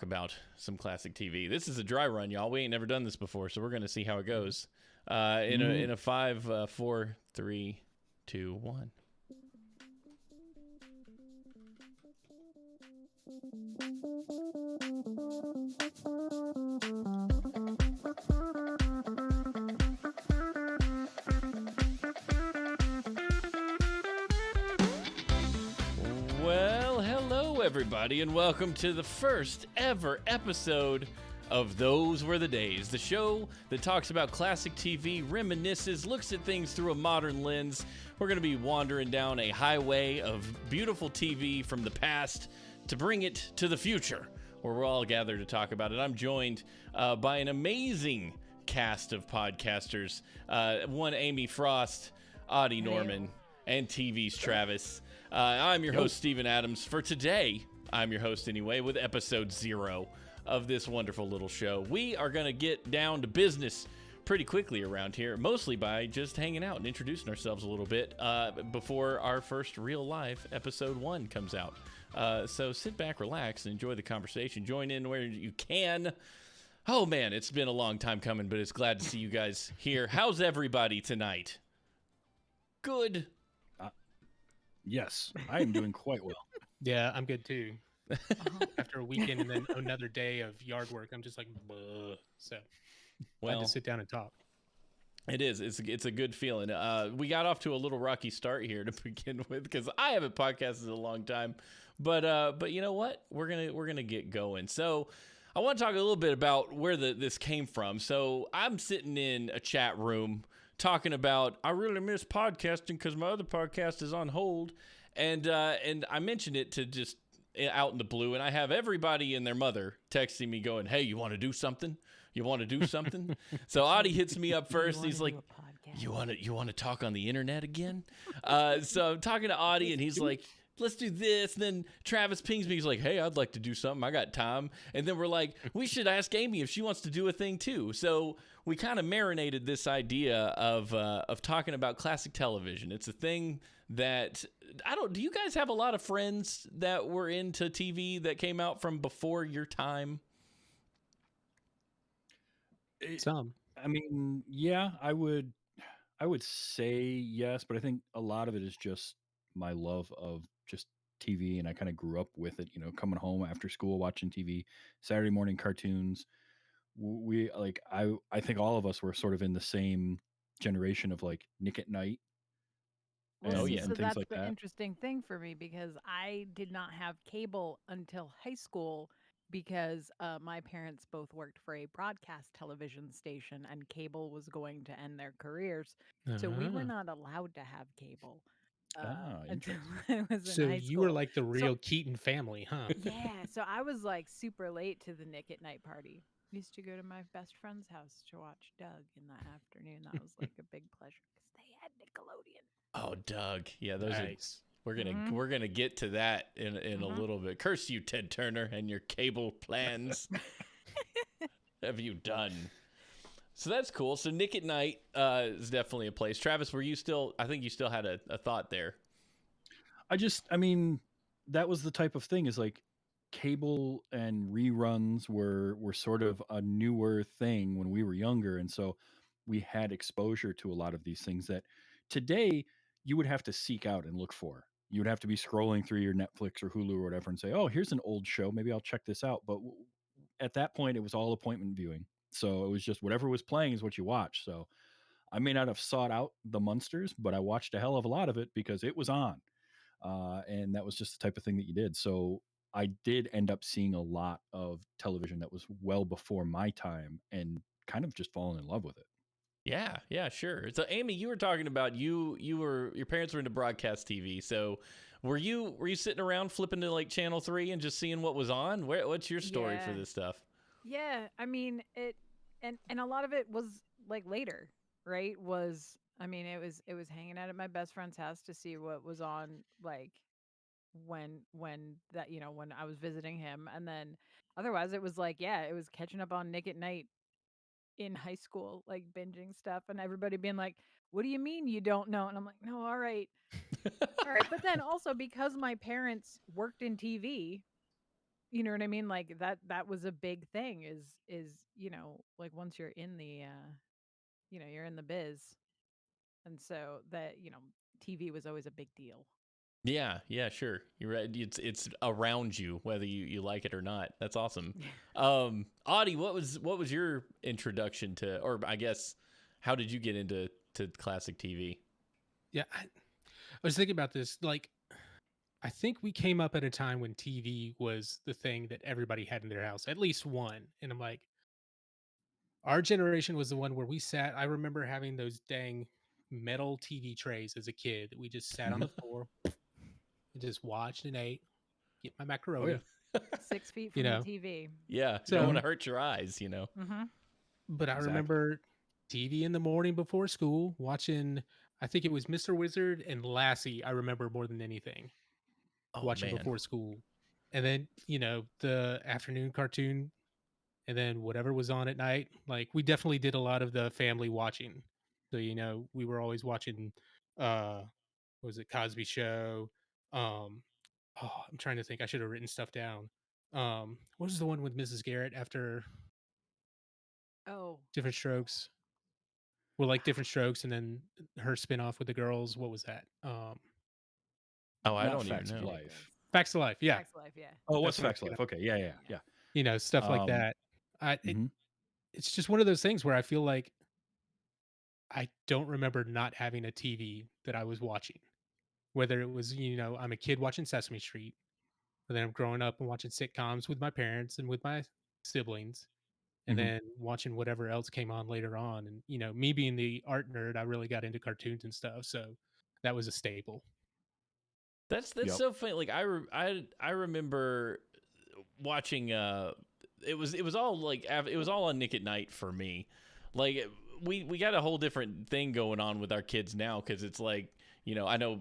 talk about some classic TV. This is a dry run, y'all. We ain't never done this before, so we're gonna see how it goes. In a 5, 4, 3, 2, 1. Well, hello everybody, and welcome to the first ever episode of Those Were the Days, the show that talks about classic TV, reminisces, looks at things through a modern lens. We're going to be wandering down a highway of beautiful TV from the past to bring it to the future, where we're all gathered to talk about it. I'm joined by an amazing cast of podcasters. One Amy Frost, Audie Norman, and TV's Travis. I'm your host, Steven Adams. For today, I'm your host anyway, with episode 0 of this wonderful little show. We are going to get down to business pretty quickly around here, mostly by just hanging out and introducing ourselves a little bit before our first real live episode 1 comes out. So sit back, relax, and enjoy the conversation. Join in where you can. Oh man, it's been a long time coming, but it's glad to see you guys here. How's everybody tonight? Good. Yes, I am doing quite well. Yeah, I'm good too. After a weekend and then another day of yard work, I'm just like, bleh. So I had to sit down and talk. It is. It's a good feeling. We got off to a little rocky start here to begin with because I haven't podcasted in a long time, but you know what? We're gonna get going. So I want to talk a little bit about where this came from. So I'm sitting in a chat room talking about I really miss podcasting because my other podcast is on hold, and I mentioned it to just out in the blue, and I have everybody and their mother texting me going, "Hey, you want to do something? You want to do something?" So Audie hits me up first. He's like, "You want to talk on the internet again?" So I'm talking to Audie, and he's like, "Let's do this." And then Travis pings me. He's like, "Hey, I'd like to do something. I got time." And then we're like, we should ask Amy if she wants to do a thing too. So we kind of marinated this idea of talking about classic television. It's a thing that do you guys have a lot of friends that were into TV that came out from before your time? Some. I mean, yeah, I would say yes, but I think a lot of it is just my love of just TV, and I kind of grew up with it. You know, coming home after school, watching TV, Saturday morning cartoons. We like I think all of us were sort of in the same generation of like Nick at Night. Well, yeah. And so things that's like the that. interesting thing for me because I did not have cable until high school because my parents both worked for a broadcast television station and cable was going to end their careers. So we were not allowed to have cable until I was in So high you were school. like the So real Keaton family, huh? yeah, so I was like super late to the Nick at Night party. Used to go to my best friend's house to watch Doug in the afternoon. That was like a big pleasure because they had Nickelodeon. Oh, Doug. Yeah, Nice. we're gonna get to that in a little bit. Curse you, Ted Turner, and your cable plans. Have you done? So that's cool. So Nick at Night is definitely a place. Travis, were you still? I think you still had a thought there. I mean, that was the type of thing is like cable and reruns were sort of a newer thing when we were younger, and so we had exposure to a lot of these things that today you would have to seek out and look for. You would have to be scrolling through your Netflix or Hulu or whatever and say, "Oh, here's an old show. Maybe I'll check this out." But at that point, it was all appointment viewing. So it was just whatever was playing is what you watch. So I may not have sought out the Munsters, but I watched a hell of a lot of it because it was on. And that was just the type of thing that you did. So I did end up seeing a lot of television that was well before my time and kind of just falling in love with it. Yeah, sure. So Amy, you were talking about your parents were into broadcast TV. So were you sitting around flipping to like Channel 3 and just seeing what was on? What's your story for Yeah. this stuff? Yeah, I mean it, and a lot of it was like later, right? I mean it was hanging out at my best friend's house to see what was on like when that when I was visiting him, and then otherwise it was like yeah, it was catching up on Nick at Night in high school, like binging stuff, and everybody being like, "What do you mean you don't know?" And I'm like, "No, all right." But then also because my parents worked in TV, You know what I mean? Like that was a big thing is, like once you're in the you're in the biz. And so that, TV was always a big deal. Yeah, yeah, sure. You're right. It's around you, whether you like it or not. That's awesome. Audie, what was your introduction to, or I guess, how did you get into classic TV? Yeah, I was thinking about this. Like, I think we came up at a time when TV was the thing that everybody had in their house, at least one. And I'm like, our generation was the one where we sat. I remember having those dang metal TV trays as a kid that we just sat on the floor and just watched and ate, get my Oh yeah. macaroni, 6 feet you from the know. TV. Yeah, you don't So, want to hurt your eyes, you know. Mm-hmm. but I Exactly. remember TV in the morning before school, watching, I think it was Mr. Wizard and Lassie. I remember more than anything Oh watching man. before school. And then, the afternoon cartoon, and then whatever was on at night. Like, we definitely did a lot of the family watching. So, we were always watching, uh, what was it, Cosby Show? Um, I'm trying to think. I should have written stuff down. What was the one with Mrs. Garrett after Oh, Different Strokes? Well, like Different Strokes, and then her spinoff with the girls. What was that? Oh, I Not don't even Facts of know. Life. Facts of Life. Yeah, Facts of Life, yeah. Oh, that's what's what I was Facts of thinking Life? Okay, yeah. of. Stuff like Um, that. mhm. It's just one of those things where I feel like I don't remember not having a TV that I was watching. Whether it was, I'm a kid watching Sesame Street, and then I'm growing up and watching sitcoms with my parents and with my siblings, and Mhm. then watching whatever else came on later on. And, me being the art nerd, I really got into cartoons and stuff. So that was a staple. That's Yep. so funny. Like I remember watching. It was all like it was all on Nick at Night for me. Like we got a whole different thing going on with our kids now, because it's like, I know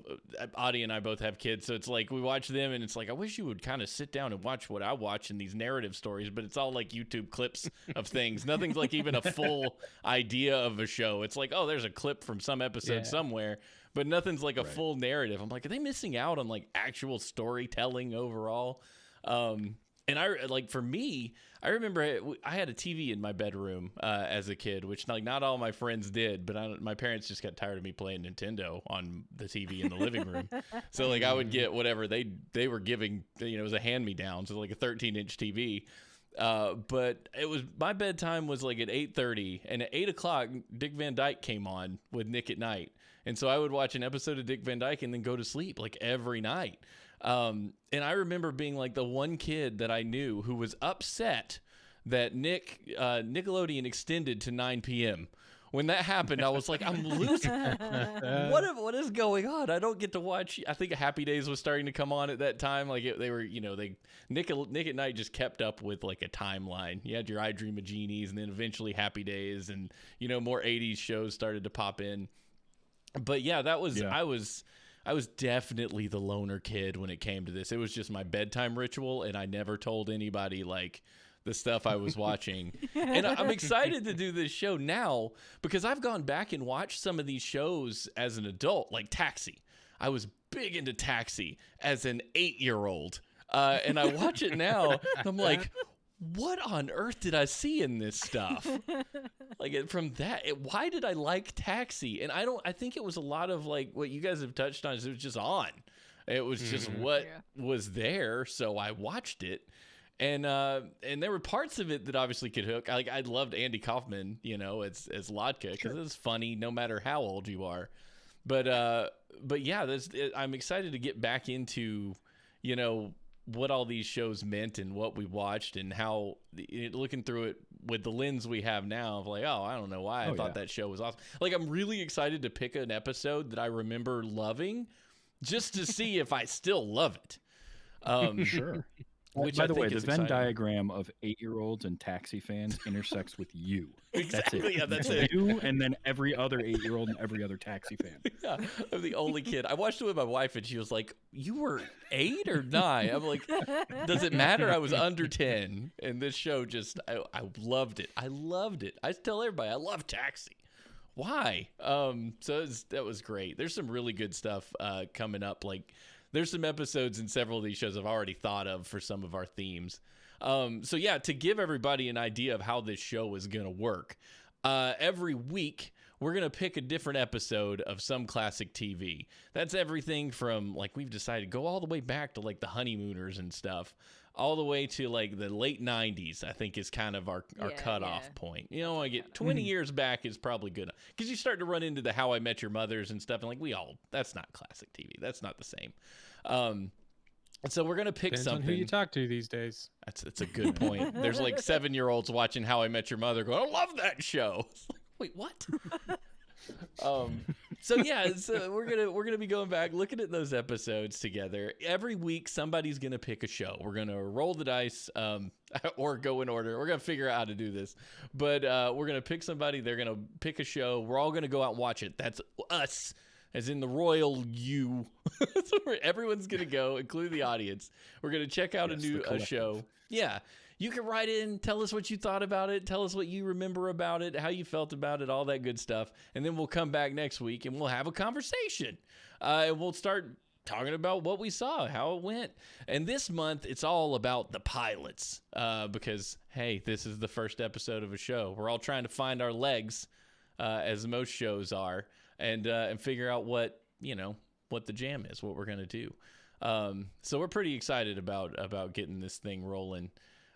Audie and I both have kids, so it's like we watch them and it's like, I wish you would kind of sit down and watch what I watch in these narrative stories, but it's all like YouTube clips of things. Nothing's like even a full idea of a show. It's like, oh, there's a clip from some episode Yeah. somewhere, but nothing's like a Right. full narrative. I'm like, are they missing out on like actual storytelling overall? And for me, I remember I had a TV in my bedroom as a kid, which like not all my friends did, but my parents just got tired of me playing Nintendo on the TV in the living room. So like I would get whatever they were giving, it was a hand-me-down, so like a 13-inch TV. But it was, my bedtime was like at 8:30, and at 8 o'clock, Dick Van Dyke came on with Nick at Night. And so I would watch an episode of Dick Van Dyke and then go to sleep like every night. And I remember being like the one kid that I knew who was upset that Nickelodeon extended to 9 p.m. When that happened, I was like, I'm losing. What is going on? I don't get to watch. I think Happy Days was starting to come on at that time. Like they were, Nick at Night just kept up with like a timeline. You had your I Dream of Genies, and then eventually Happy Days, and more 80s shows started to pop in. But yeah, that was Yeah. I was definitely the loner kid when it came to this. It was just my bedtime ritual, and I never told anybody like the stuff I was watching. And I'm excited to do this show now because I've gone back and watched some of these shows as an adult, like Taxi. I was big into Taxi as an 8-year-old. And I watch it now, I'm like, what on earth did I see in this stuff? Like from that, why did I like Taxi? And I think it was a lot of like what you guys have touched on, is it was just on. It was just what was there, so I watched it. And there were parts of it that obviously could hook. I loved Andy Kaufman, as Lotka, because it was funny no matter how old you are. But yeah, I'm excited to get back into, what all these shows meant and what we watched, and how looking through it with the lens we have now of like, oh, I don't know why I thought that show was awesome. Like, I'm really excited to pick an episode that I remember loving just to see if I still love it. Sure. Which By I the way, think the is Venn exciting. diagram of 8-year-olds and Taxi fans intersects with you. Exactly, That's it. yeah, that's It's it. You and then every other 8-year-old and every other Taxi fan. Yeah, I'm the only kid. I watched it with my wife, and she was like, "You were 8 or 9?" I'm like, "Does it matter? I was under 10." And this show I loved it. I loved it. I tell everybody I love Taxi. Why? So that was great. There's some really good stuff coming up. Like there's some episodes in several of these shows I've already thought of for some of our themes. So yeah, to give everybody an idea of how this show is going to work, every week we're going to pick a different episode of some classic TV. That's everything from, like, we've decided go all the way back to like the Honeymooners and stuff, all the way to like the late 90s, I think is kind of our cutoff point. You know, I get 20 years back is probably good, because you start to run into the How I Met Your Mothers and stuff, and like that's not classic TV. That's not the same. And so we're going to pick Depends something. on who you talk to these days. That's a good point. There's like 7-year-olds watching How I Met Your Mother going, I love that show. It's like, wait, what? So yeah, so we're gonna be going back, looking at those episodes together. Every week, somebody's gonna pick a show. We're gonna roll the dice, or go in order. We're gonna figure out how to do this, but we're gonna pick somebody. They're gonna pick a show. We're all gonna go out and watch it. That's us, as in the royal you. So everyone's gonna go, including the audience. We're gonna check out a show. Yeah. You can write in, tell us what you thought about it, tell us what you remember about it, how you felt about it, all that good stuff. And then we'll come back next week and we'll have a conversation. And we'll start talking about what we saw, how it went. And this month, it's all about the pilots, because, hey, this is the first episode of a show. We're all trying to find our legs, as most shows are, and figure out what the jam is, what we're going to do. So we're pretty excited about getting this thing rolling.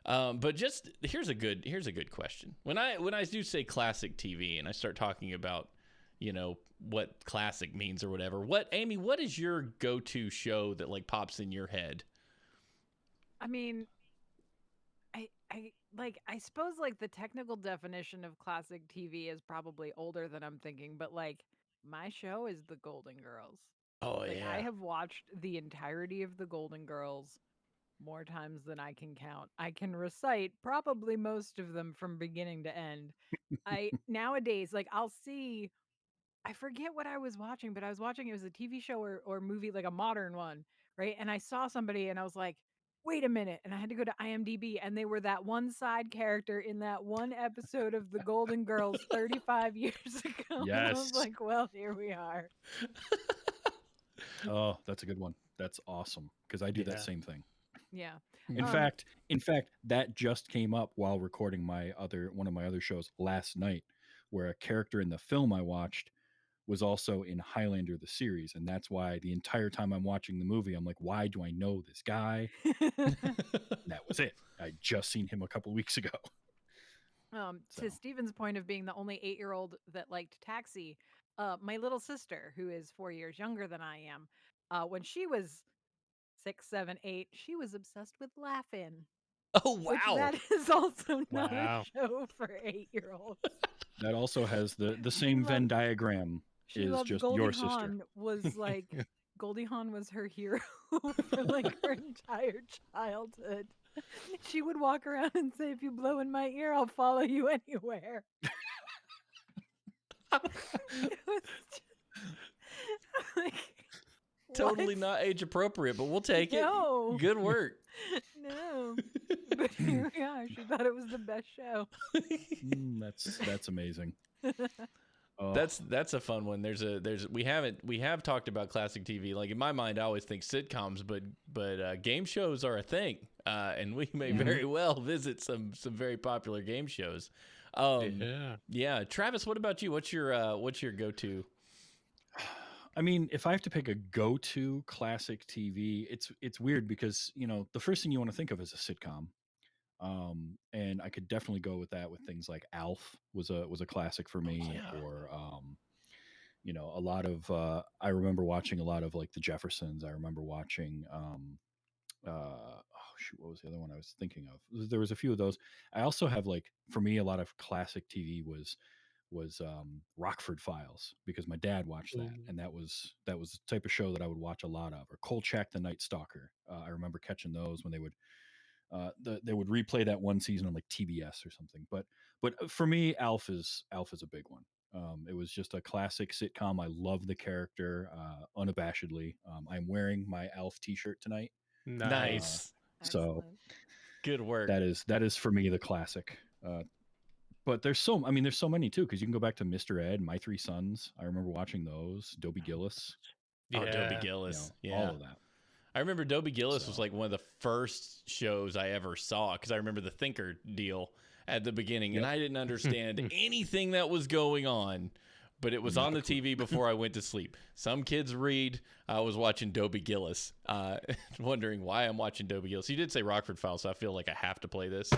But just here's a good question. When I do say classic TV and I start talking about, what classic means or whatever, Amy, what is your go-to show that like pops in your head? I mean, I suppose like the technical definition of classic TV is probably older than I'm thinking, but like my show is The Golden Girls. Oh Like yeah. I have watched the entirety of The Golden Girls more times than I can count. I can recite probably most of them from beginning to end. I nowadays, like I forget what I was watching, but I was watching, it was a TV show or movie, like a modern one, right? And I saw somebody and I was like, wait a minute. And I had to go to IMDb, and they were that one side character in that one episode of The Golden Girls 35 years ago. And I was Yes. like, well, here we are. Oh, that's a good one. That's awesome, because I do Yeah. that same thing. Yeah. In fact, that just came up while recording one of my other shows last night, where a character in the film I watched was also in Highlander the series, and that's why the entire time I'm watching the movie, I'm like, why do I know this guy? That was it. I just seen him a couple of weeks ago. To Steven's point of being the only 8-year-old that liked Taxi, my little sister, who is 4 years younger than I am, when she was 6, 7, 8, she was obsessed with Laugh-In. Oh Which wow. that is also not Wow. a show for 8-year-olds. That also has the same Venn diagram. She Is loved just Goldie your sister. Hawn was like Goldie Hawn was her hero for like her entire childhood. She would walk around and say, "If you blow in my ear, I'll follow you anywhere." It was just, like, Totally what? not age appropriate, but we'll take No. it. Good work. No. But here we are. She thought it was the best show. That's amazing. Oh, That's a fun one. We have talked about classic TV. Like in my mind, I always think sitcoms, but game shows are a thing, and we may very well visit some very popular game shows. Yeah. Travis, what about you? What's your go-to? I mean, if I have to pick a go-to classic TV, it's weird because the first thing you want to think of is a sitcom. And I could definitely go with that, with things like Alf was a classic for me, yeah. or a lot of I remember watching a lot of like the Jeffersons. I remember watching oh shoot, what was the other one I was thinking of? There was a few of those. I also have, like, for me, a lot of classic TV was Rockford Files, because my dad watched that, and that was the type of show that I would watch a lot of. Or Kolchak the Night Stalker. I remember catching those when they would they would replay that one season on like TBS or something. But for me, Alf is a big one. It was just a classic sitcom. I love the character unabashedly. I'm wearing my Alf T-shirt tonight. Nice. So Excellent. Good work. that is for me the classic. But there's so many too, because you can go back to Mr. Ed, My Three Sons. I remember watching those. Dobie Gillis, Oh, Dobie Yeah. Gillis. all Yeah. of that. I remember Dobie Gillis was So- like one of the first shows I ever saw because I remember the Thinker deal at the beginning, and Yep. I didn't understand anything that was going on, but it was Not on a the clue. TV before I went to sleep. Some kids read. I was watching Dobie Gillis, wondering why I'm watching Dobie Gillis. You did say Rockford Files, so I feel like I have to play this.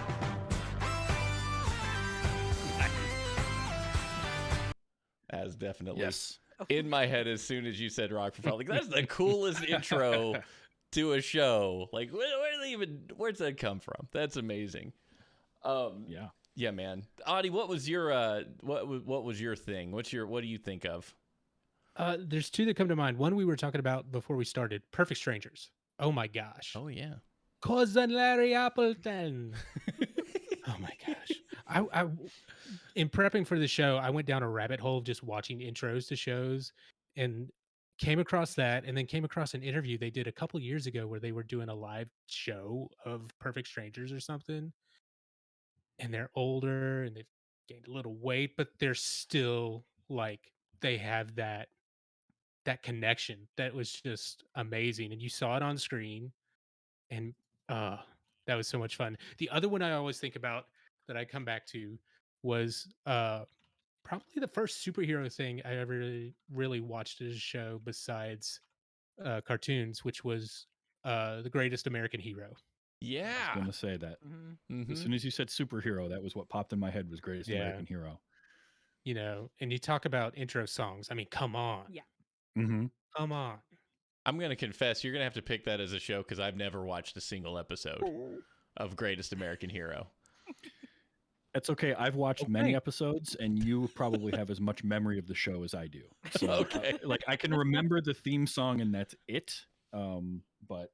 As definitely Yes. in my head as soon as you said Rockford Files. Like, that's the coolest intro to a show. Like, where's that come from? That's amazing. Yeah. Yeah, man. Audie, what was your what was your thing? What do you think of? There's two that come to mind. One we were talking about before we started. Perfect Strangers. Oh my gosh. Oh yeah. Cousin Larry Appleton. Oh my gosh. I in prepping for the show, I went down a rabbit hole of just watching intros to shows and came across that, and then came across an interview they did a couple years ago where they were doing a live show of Perfect Strangers or something. And they're older and they've gained a little weight, but they're still like they have that connection that was just amazing. And you saw it on screen, and uh that was so much fun. The other one I always think about that I come back to was probably the first superhero thing I ever really watched as a show besides cartoons, which was The Greatest American Hero. I was Yeah. going to say that. Mhm. As soon as you said superhero, that was what popped in my head was Greatest Yeah. American Hero. You know, and you talk about intro songs. I mean, come on. Yeah. Mm-hmm. Come on. I'm gonna confess, you're gonna have to pick that as a show because I've never watched a single episode of Greatest American Hero. That's okay. I've watched many Okay. episodes, and you probably have as much memory of the show as I do. So, Okay. like I can remember the theme song, and that's it. But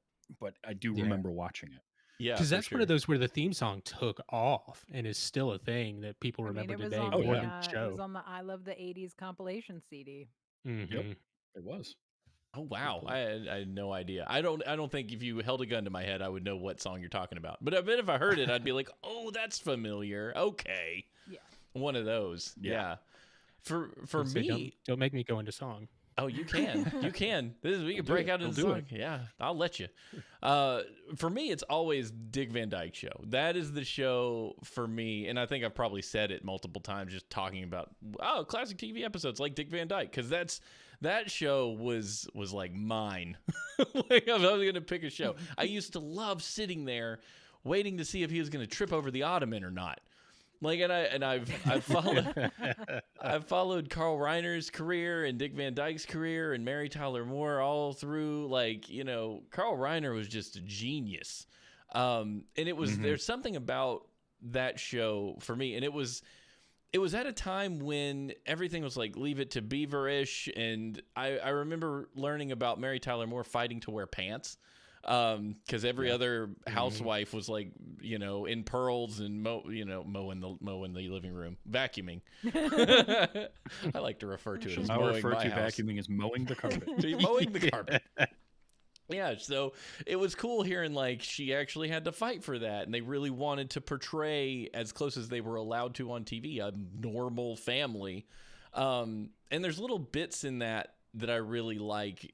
I do Yeah. remember watching it. Yeah, Because for that's sure. one of those where the theme song took off and is still a thing that people I mean, remember it was today on Oh, more the than yeah. the it was show. on the I Love the '80s compilation CD. Mhm. It was. Oh wow, cool. I had no idea. I don't think if you held a gun to my head, I would know what song you're talking about. But I bet if I heard it, I'd be like, "Oh, that's familiar." Okay, Yeah. one of those. Yeah. Yeah. For Don't say, me, don't make me go into song. oh, you can, you can. We can do break it. out We'll into do song. it. Yeah, I'll let you. For me, it's always Dick Van Dyke Show. That is the show for me, and I think I've probably said it multiple times, just talking about classic TV episodes like Dick Van Dyke, because that show was like mine. Like, if I was gonna pick a show, I used to love sitting there waiting to see if he was gonna trip over the ottoman or not. Like, I've followed Carl Reiner's career and Dick Van Dyke's career and Mary Tyler Moore all through. Like, Carl Reiner was just a genius. And it was there's something about that show for me, and it was at a time when everything was like Leave It to Beaver-ish, and I remember learning about Mary Tyler Moore fighting to wear pants. Because every other housewife was like, in pearls and mowing the living room, vacuuming. I like to refer to it as I'll mowing refer my to house. vacuuming as mowing the carpet. Mowing the carpet. Yeah, so it was cool hearing like she actually had to fight for that, and they really wanted to portray as close as they were allowed to on TV a normal family. And there's little bits in that I really like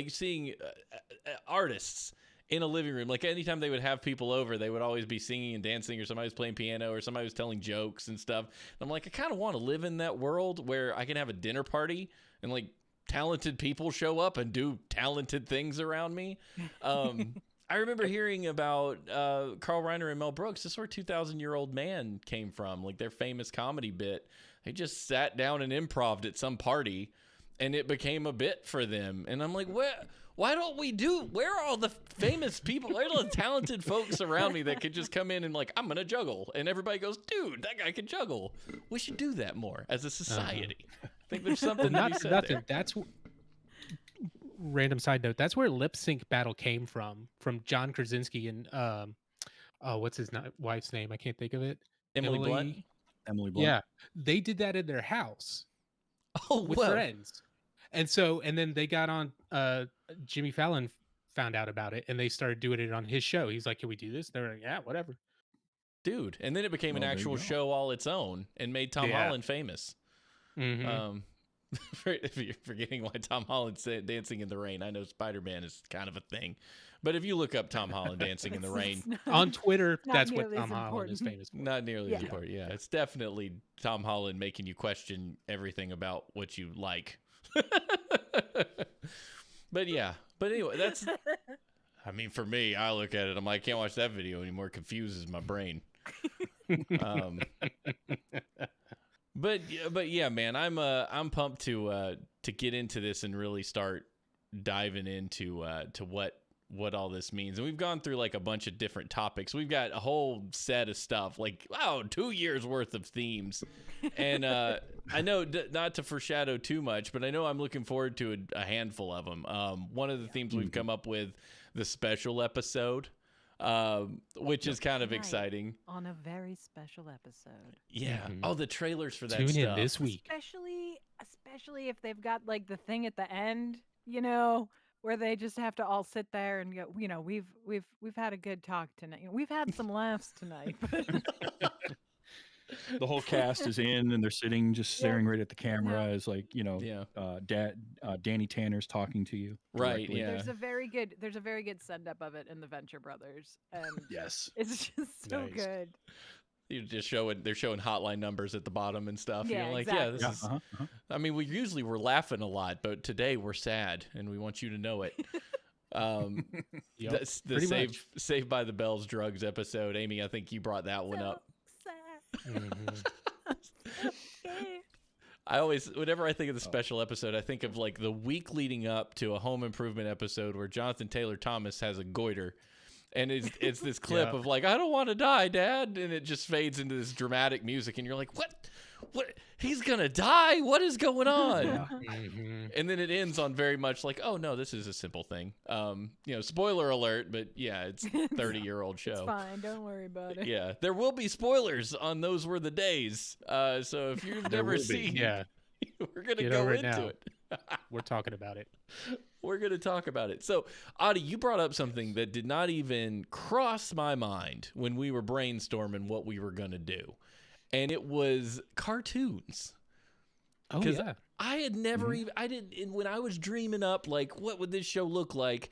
seeing artists in a living room. Like, anytime they would have people over, they would always be singing and dancing, or somebody was playing piano, or somebody was telling jokes and stuff. And I'm like, I kind of want to live in that world where I can have a dinner party and like talented people show up and do talented things around me. I remember hearing about Carl Reiner and Mel Brooks. This is where 2,000-Year-Old Man came from, like their famous comedy bit. They just sat down and improv'd at some party, and it became a bit for them. And I'm like, why don't we where are all the famous people? Where are the talented folks around me that could just come in and like, I'm going to juggle? And everybody goes, dude, that guy can juggle. We should do that more as a society. I think there's something to be said there. That's random side note. That's where Lip Sync Battle came from John Krasinski and what's his wife's name? I can't think of it. Emily Blunt? Emily Blunt. Yeah, they did that in their house Oh, with friends, and then they got on. Jimmy Fallon found out about it, and they started doing it on his show. He's like, "Can we do this?" They're like, "Yeah, whatever." Dude, and then it became an Well, there you actual go. show all its own and made Tom Yeah. Holland famous. Mhm. If you're forgetting why Tom Holland's dancing in the rain, I know Spider-Man is kind of a thing, but if you look up Tom Holland dancing in the rain, On Twitter, not that's what nearly as Tom Holland is important. famous for. not nearly as Yeah. important. Yeah, it's definitely Tom Holland making you question everything about what you like. But anyway, that's. I mean, for me, I look at it, I'm like, I can't watch that video anymore. It confuses my brain. But yeah, man, I'm pumped to get into this and really start diving into to what all this means. And we've gone through like a bunch of different topics. We've got a whole set of stuff, like 2 years worth of themes. And I know not to foreshadow too much, but I know I'm looking forward to a handful of them. One of the themes we've come up with, the special episode, which is kind of Tonight, exciting. On a very special episode. Yeah. Mhm. Oh, the trailers for that Tune stuff. in this week. Especially if they've got like the thing at the end, you know, where they just have to all sit there and go, you know, we've had a good talk tonight. You know, we've had some laughs tonight. But The whole cast is in, and they're sitting just staring right at the camera. No. As like, you know, Yeah. Danny Tanner's talking to you. Right, directly. yeah. there's a very good send up of it in the Venture Brothers. And Yes. it's just so Nice. good. They're showing hotline numbers at the bottom and stuff. Yeah, You're like, exactly. this is. I mean, we're laughing a lot, but today we're sad, and we want you to know it. Yep, That's the pretty much. Saved by the Bells drugs episode. Amy, I think you brought that one up. Sad. Mhm. I always, whenever I think of the special episode, I think of like the week leading up to a Home Improvement episode where Jonathan Taylor Thomas has a goiter. And it's this clip Yeah. of like, I don't want to die, Dad. And it just fades into this dramatic music. And you're like, what? He's going to die? What is going on? Yeah. Mhm. And then it ends on very much like, oh, no, this is a simple thing. Spoiler alert, but yeah, it's a 30-year-old show. It's fine. Don't worry about it. Yeah, there will be spoilers on Those Were the Days. So if you've There never will be. seen, Yeah, we're gonna Get go over it into now. it. we're talking about it. We're gonna talk about it. So, Audie, you brought up something that did not even cross my mind when we were brainstorming what we were gonna do, and it was cartoons. Oh 'Cause yeah. I had never even, I didn't, and when I was dreaming up, like, what would this show look like?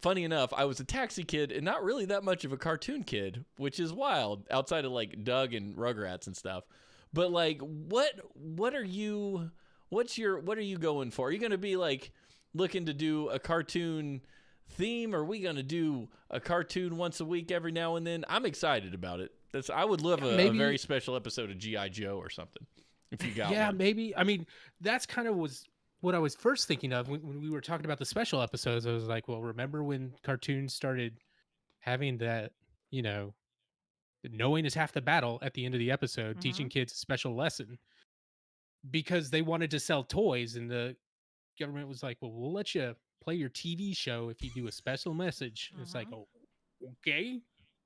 Funny enough, I was a Taxi kid and not really that much of a cartoon kid, which is wild outside of like Doug and Rugrats and stuff. But like, what are you going for? Are you going to be like looking to do a cartoon theme? Or are we going to do a cartoon once a week every now and then? I'm excited about it. I would love a Maybe- very special episode of G.I. Joe or something. If you got Yeah, one. maybe. I mean, that's kind of was what I was first thinking of when we were talking about the special episodes. I was like, well, remember when cartoons started having that, you know, knowing is half the battle at the end of the episode, teaching kids a special lesson because they wanted to sell toys, and the government was like, well, we'll let you play your TV show if you do a special message. And it's like, oh, okay,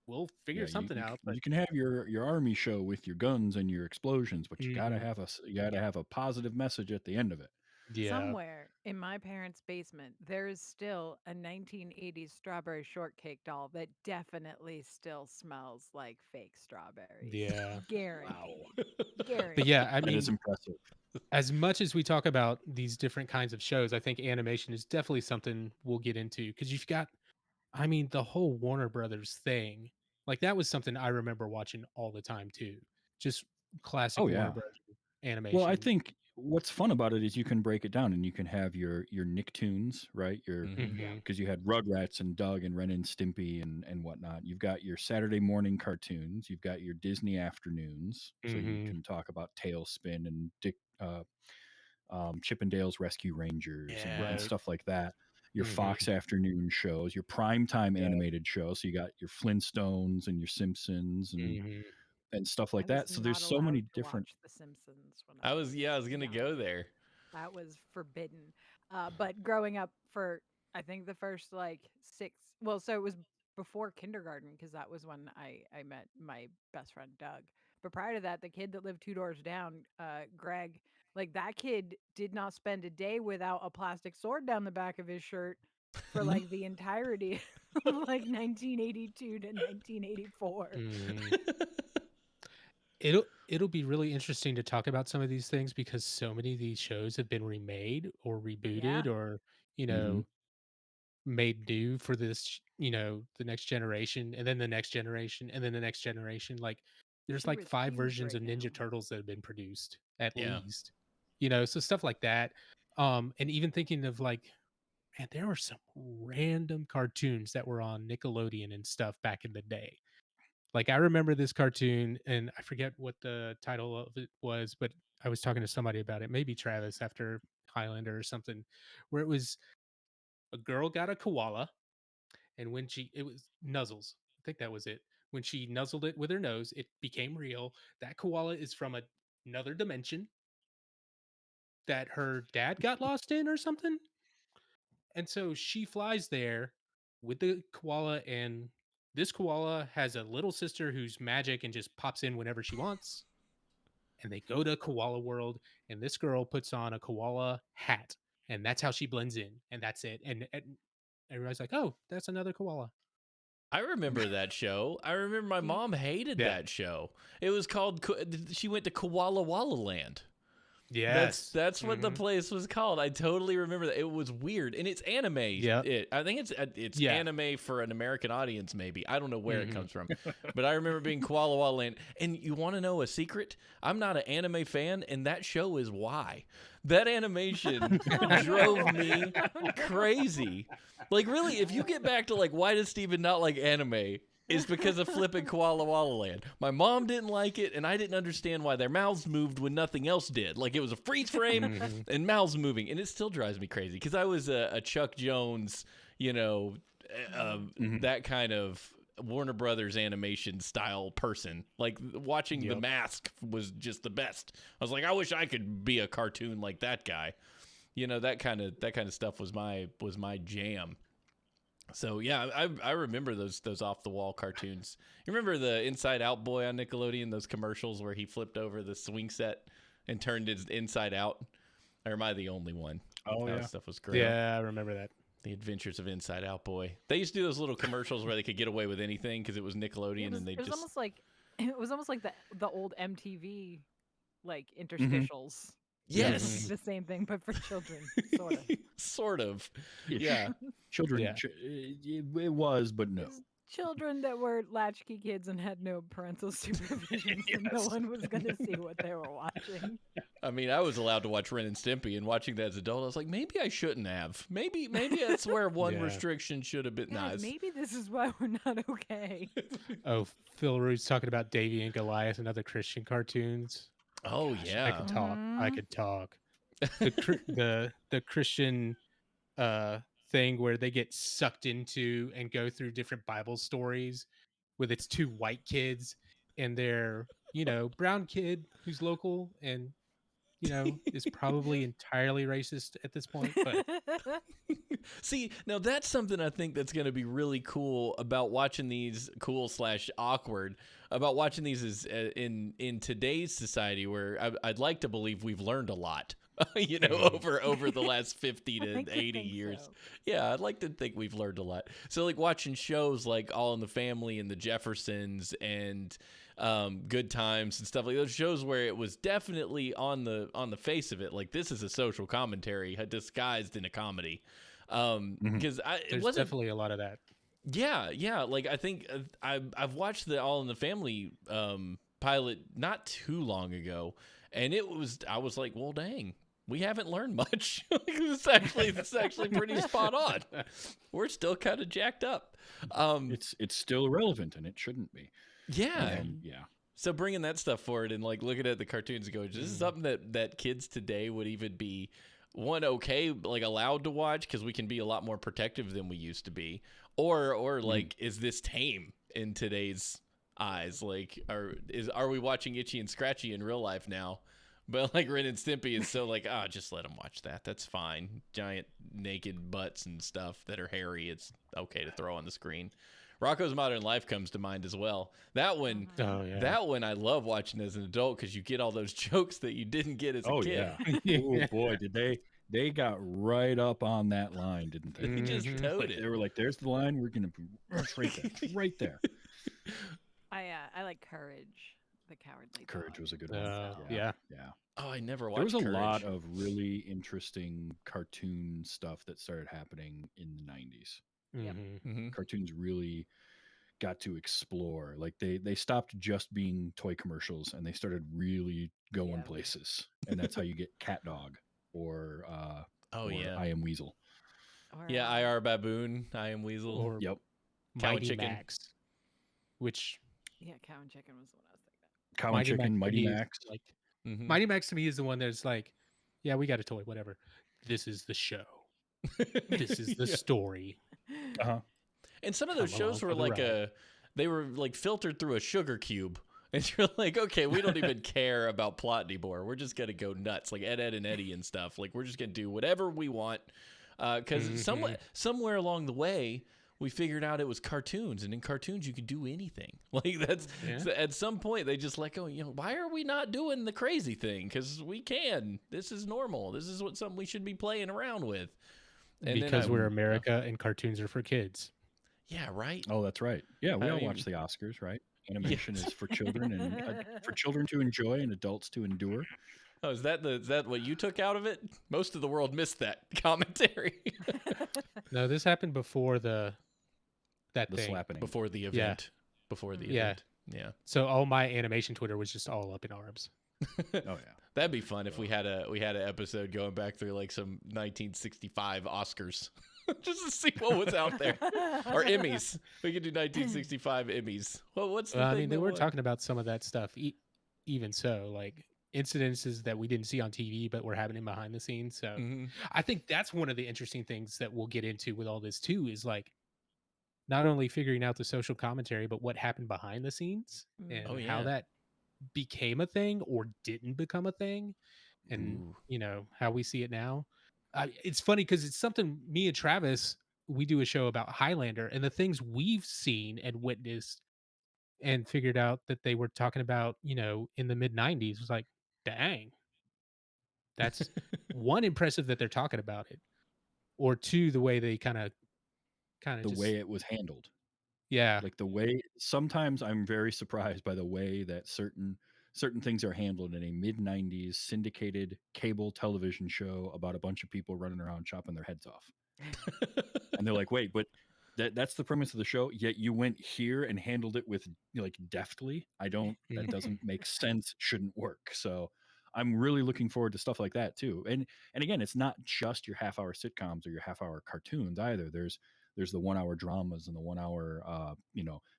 we'll figure Yeah, something out. But you can have your army show with your guns and your explosions, but you gotta Mhm. have a positive message at the end of it. yeah, Somewhere in my parents' basement, there is still a 1980s strawberry shortcake doll that definitely still smells like fake strawberries. yeah. Guaranteed. But Guaranteed. yeah, I That mean, is impressive. as much as we talk about these different kinds of shows, I think animation is definitely something we'll get into because you've got, I mean, the whole Warner Brothers thing. Like that was something I remember watching all the time too. Just classic Oh Warner yeah. Brothers Well, I animation. think what's fun about it is you can break it down and you can have your Nicktoons, right? Your Mhm. because you had Rugrats and Doug and Ren and Stimpy and whatnot. You've got your Saturday morning cartoons. You've got your Disney afternoons, so you Mhm. can talk about Tailspin and Chippendale's Rescue Rangers and Right. stuff like that. Your Mhm. Fox afternoon shows, your primetime Yeah. animated shows. So you got your Flintstones and your Simpsons Mhm. and stuff like I that. was So there's not so many allowed to different. watch The Simpsons when I was gonna young. go there. That was forbidden. But growing up for, I think the first like so it was before kindergarten because that was when I met my best friend Doug. But prior to that, the kid that lived 2 doors down, Greg, like that kid did not spend a day without a plastic sword down the back of his shirt for like the entirety of like 1982 to 1984. Mhm. It'll it'll be really interesting to talk about some of these things because so many of these shows have been remade or rebooted Yeah. or, you Mhm. know, made new for this, the next generation and then the next generation and then the next generation. Like there's Too like rich 5 peas versions right of Ninja now. Turtles that have been produced at Yeah. least. So stuff like that. And even thinking of like, man, there were some random cartoons that were on Nickelodeon and stuff back in the day. Like I remember this cartoon and I forget what the title of it was, but I was talking to somebody about it, maybe Travis after Highlander or something, where it was a girl got a koala and when it was Nuzzles. I think that was it. When she nuzzled it with her nose, it became real. That koala is from another dimension that her dad got lost in or something. And so she flies there with the koala, and this koala has a little sister who's magic and just pops in whenever she wants. And they go to Koala World, and this girl puts on a koala hat, and that's how she blends in, and that's it. And everybody's like, "Oh, that's another koala." I remember that show. I remember my Do you, mom hated Yeah. that show. It was called. She went to Koala Walla Land. Yes. That's what the Mhm. place was called. I totally remember that. It was weird, and it's anime. Yep. I think it's Yeah. anime for an American audience. Maybe I don't know where it Mhm. comes from, but I remember being Koala Walla Land. And you want to know a secret? I'm not an anime fan, and that show is why. That animation drove me crazy. Like really, if you get back to like why does Steven not like anime? Is because of flipping Koala Walla Land. My mom didn't like it, and I didn't understand why their mouths moved when nothing else did. Like it was a freeze frame Mhm. and mouths moving, and it still drives me crazy because I was a Chuck Jones, Mhm. that kind of Warner Brothers animation style person. Like watching The Yep. Mask was just the best. I was like, I wish I could be a cartoon like that guy. That kind of stuff was my jam. So yeah, I remember those off the wall cartoons. You remember the Inside Out boy on Nickelodeon? Those commercials where he flipped over the swing set and turned it inside out. Or am I the only one? Oh That yeah. stuff was great. Yeah, I remember that. The Adventures of Inside Out Boy. They used to do those little commercials where they could get away with anything because it was Nickelodeon, and they it was just almost like it was almost like the old MTV like Mhm. interstitials. It was like yes, the same thing, but for children, sort of. sort of, Ish. yeah. Children. Yeah. It was, but no. It's children that were latchkey kids and had no parental supervision, so no Yes. one was going to see what they were watching. I mean, I was allowed to watch Ren and Stimpy, and watching that as an adult, I was like, maybe I shouldn't have. Maybe that's where one Yeah. restriction should have been. Guys, Nice. maybe this is why we're not okay. Oh, Phil Rude's talking about Davy and Goliath and other Christian cartoons. Oh Gosh, I yeah. could talk. I Mhm. could talk. The Christian thing where they get sucked into and go through different Bible stories with its 2 white kids and their, brown kid who's local and, is probably entirely racist at this point, but See, now that's something I think that's going to be really cool about watching these awkward about watching these is in today's society where I'd like to believe we've learned a lot. Mhm. Over the last 50 I to like to 80 think years. so. Yeah, I'd like to think we've learned a lot. So like watching shows like All in the Family and The Jeffersons and Good Times and stuff like those shows where it was definitely on the face of it like this is a social commentary disguised in a comedy. Mhm. Because it there's wasn't. definitely a lot of that. Yeah. Like I think I've watched the All in the Family pilot not too long ago, and I was like, well, dang, we haven't learned much. It's actually pretty spot on. We're still kind of jacked up. It's still relevant, and it shouldn't be. Yeah. And yeah. So bringing that stuff forward and like looking at the cartoons and going, this is something that kids today would even be okay, like allowed to watch because we can be a lot more protective than we used to be, or like is this tame in today's eyes? Like, are we watching Itchy and Scratchy in real life now? But like Ren and Stimpy is so like, just let them watch that. That's fine. Giant naked butts and stuff that are hairy. It's okay to throw on the screen. Rocko's Modern Life comes to mind as well. That one, Oh yeah. that one I love watching as an adult because you get all those jokes that you didn't get as a Oh kid. yeah. Oh boy, did they got right up on that line, didn't they? They just Mhm. towed Like, it. they were like, "There's the line. We're gonna be right there, right there." I like Courage. The Cowardly Courage Dog. was a good one. Yeah. Yeah. Oh, I never watched There was a Courage. lot of really interesting cartoon stuff that started happening in the 90s. Yep. Mhm. Cartoons really got to explore. Like they stopped just being toy commercials and they started really going Yeah. places. And that's how you get Cat Dog or Oh or yeah, I Am Weasel. Or, yeah. IR Baboon, I Am Weasel. Or Yep. Cow and Mighty Chicken. Max, which yeah, Cow and Chicken was the one I was thinking of. Cow and Mighty Chicken, Max to Mighty me is Max. like Mhm. Mighty Max to me is the one that's like, yeah, we got a toy, whatever. This is the show. This is the Yeah. story. Uh-huh. And some of Come those shows along were for the ride. they were like filtered through a sugar cube. And you're like, okay, we don't even care about plot anymore. We're just gonna go nuts, like Ed and Eddie and stuff. Like we're just gonna do whatever we want. Because somewhere along the way, we figured out it was cartoons, and in cartoons you could do anything. Like that's Yeah. so at some point they just let go. Why are we not doing the crazy thing? Because we can. This is normal. This is something we should be playing around with. And Because then we're America and cartoons are for kids. yeah, right. Oh, that's right. Yeah, we I all mean- watch the Oscars, right? Animation Yes. is for children and for children to enjoy and adults to endure. Oh, is that what you took out of it? Most of the world missed that commentary No, this happened before that The thing. slapping. before the Yeah. event. Before the Yeah. event. Yeah. So all my animation Twitter was just all up in arms. Oh yeah. That'd be fun if we had an episode going back through like some 1965 Oscars, just to see what was out there, or Emmys. We could do 1965 Emmys. Well, what's the I thing? mean, they that were won? talking about some of that stuff. Even so, like incidences that we didn't see on TV, but were happening behind the scenes. So Mhm. I think that's one of the interesting things that we'll get into with all this too. Is like not only figuring out the social commentary, but what happened behind the scenes and Oh, how yeah. that became a thing or didn't become a thing, and Ooh. how we see it now. It's funny because it's something me and Travis, we do a show about Highlander and the things we've seen and witnessed and figured out that they were talking about in the mid 90s. Was like, dang, that's one, impressive that they're talking about it, or two, the way they kind of The just way it was handled. yeah. Like the way sometimes I'm very surprised by the way that certain things are handled in a mid 90s syndicated cable television show about a bunch of people running around chopping their heads off. And they're like, wait, but that's the premise of the show, yet you went here and handled it with like deftly. That doesn't make sense, shouldn't work. So I'm really looking forward to stuff like that too. And again, it's not just your half-hour sitcoms or your half-hour cartoons either. There's the 1 hour dramas and the 1 hour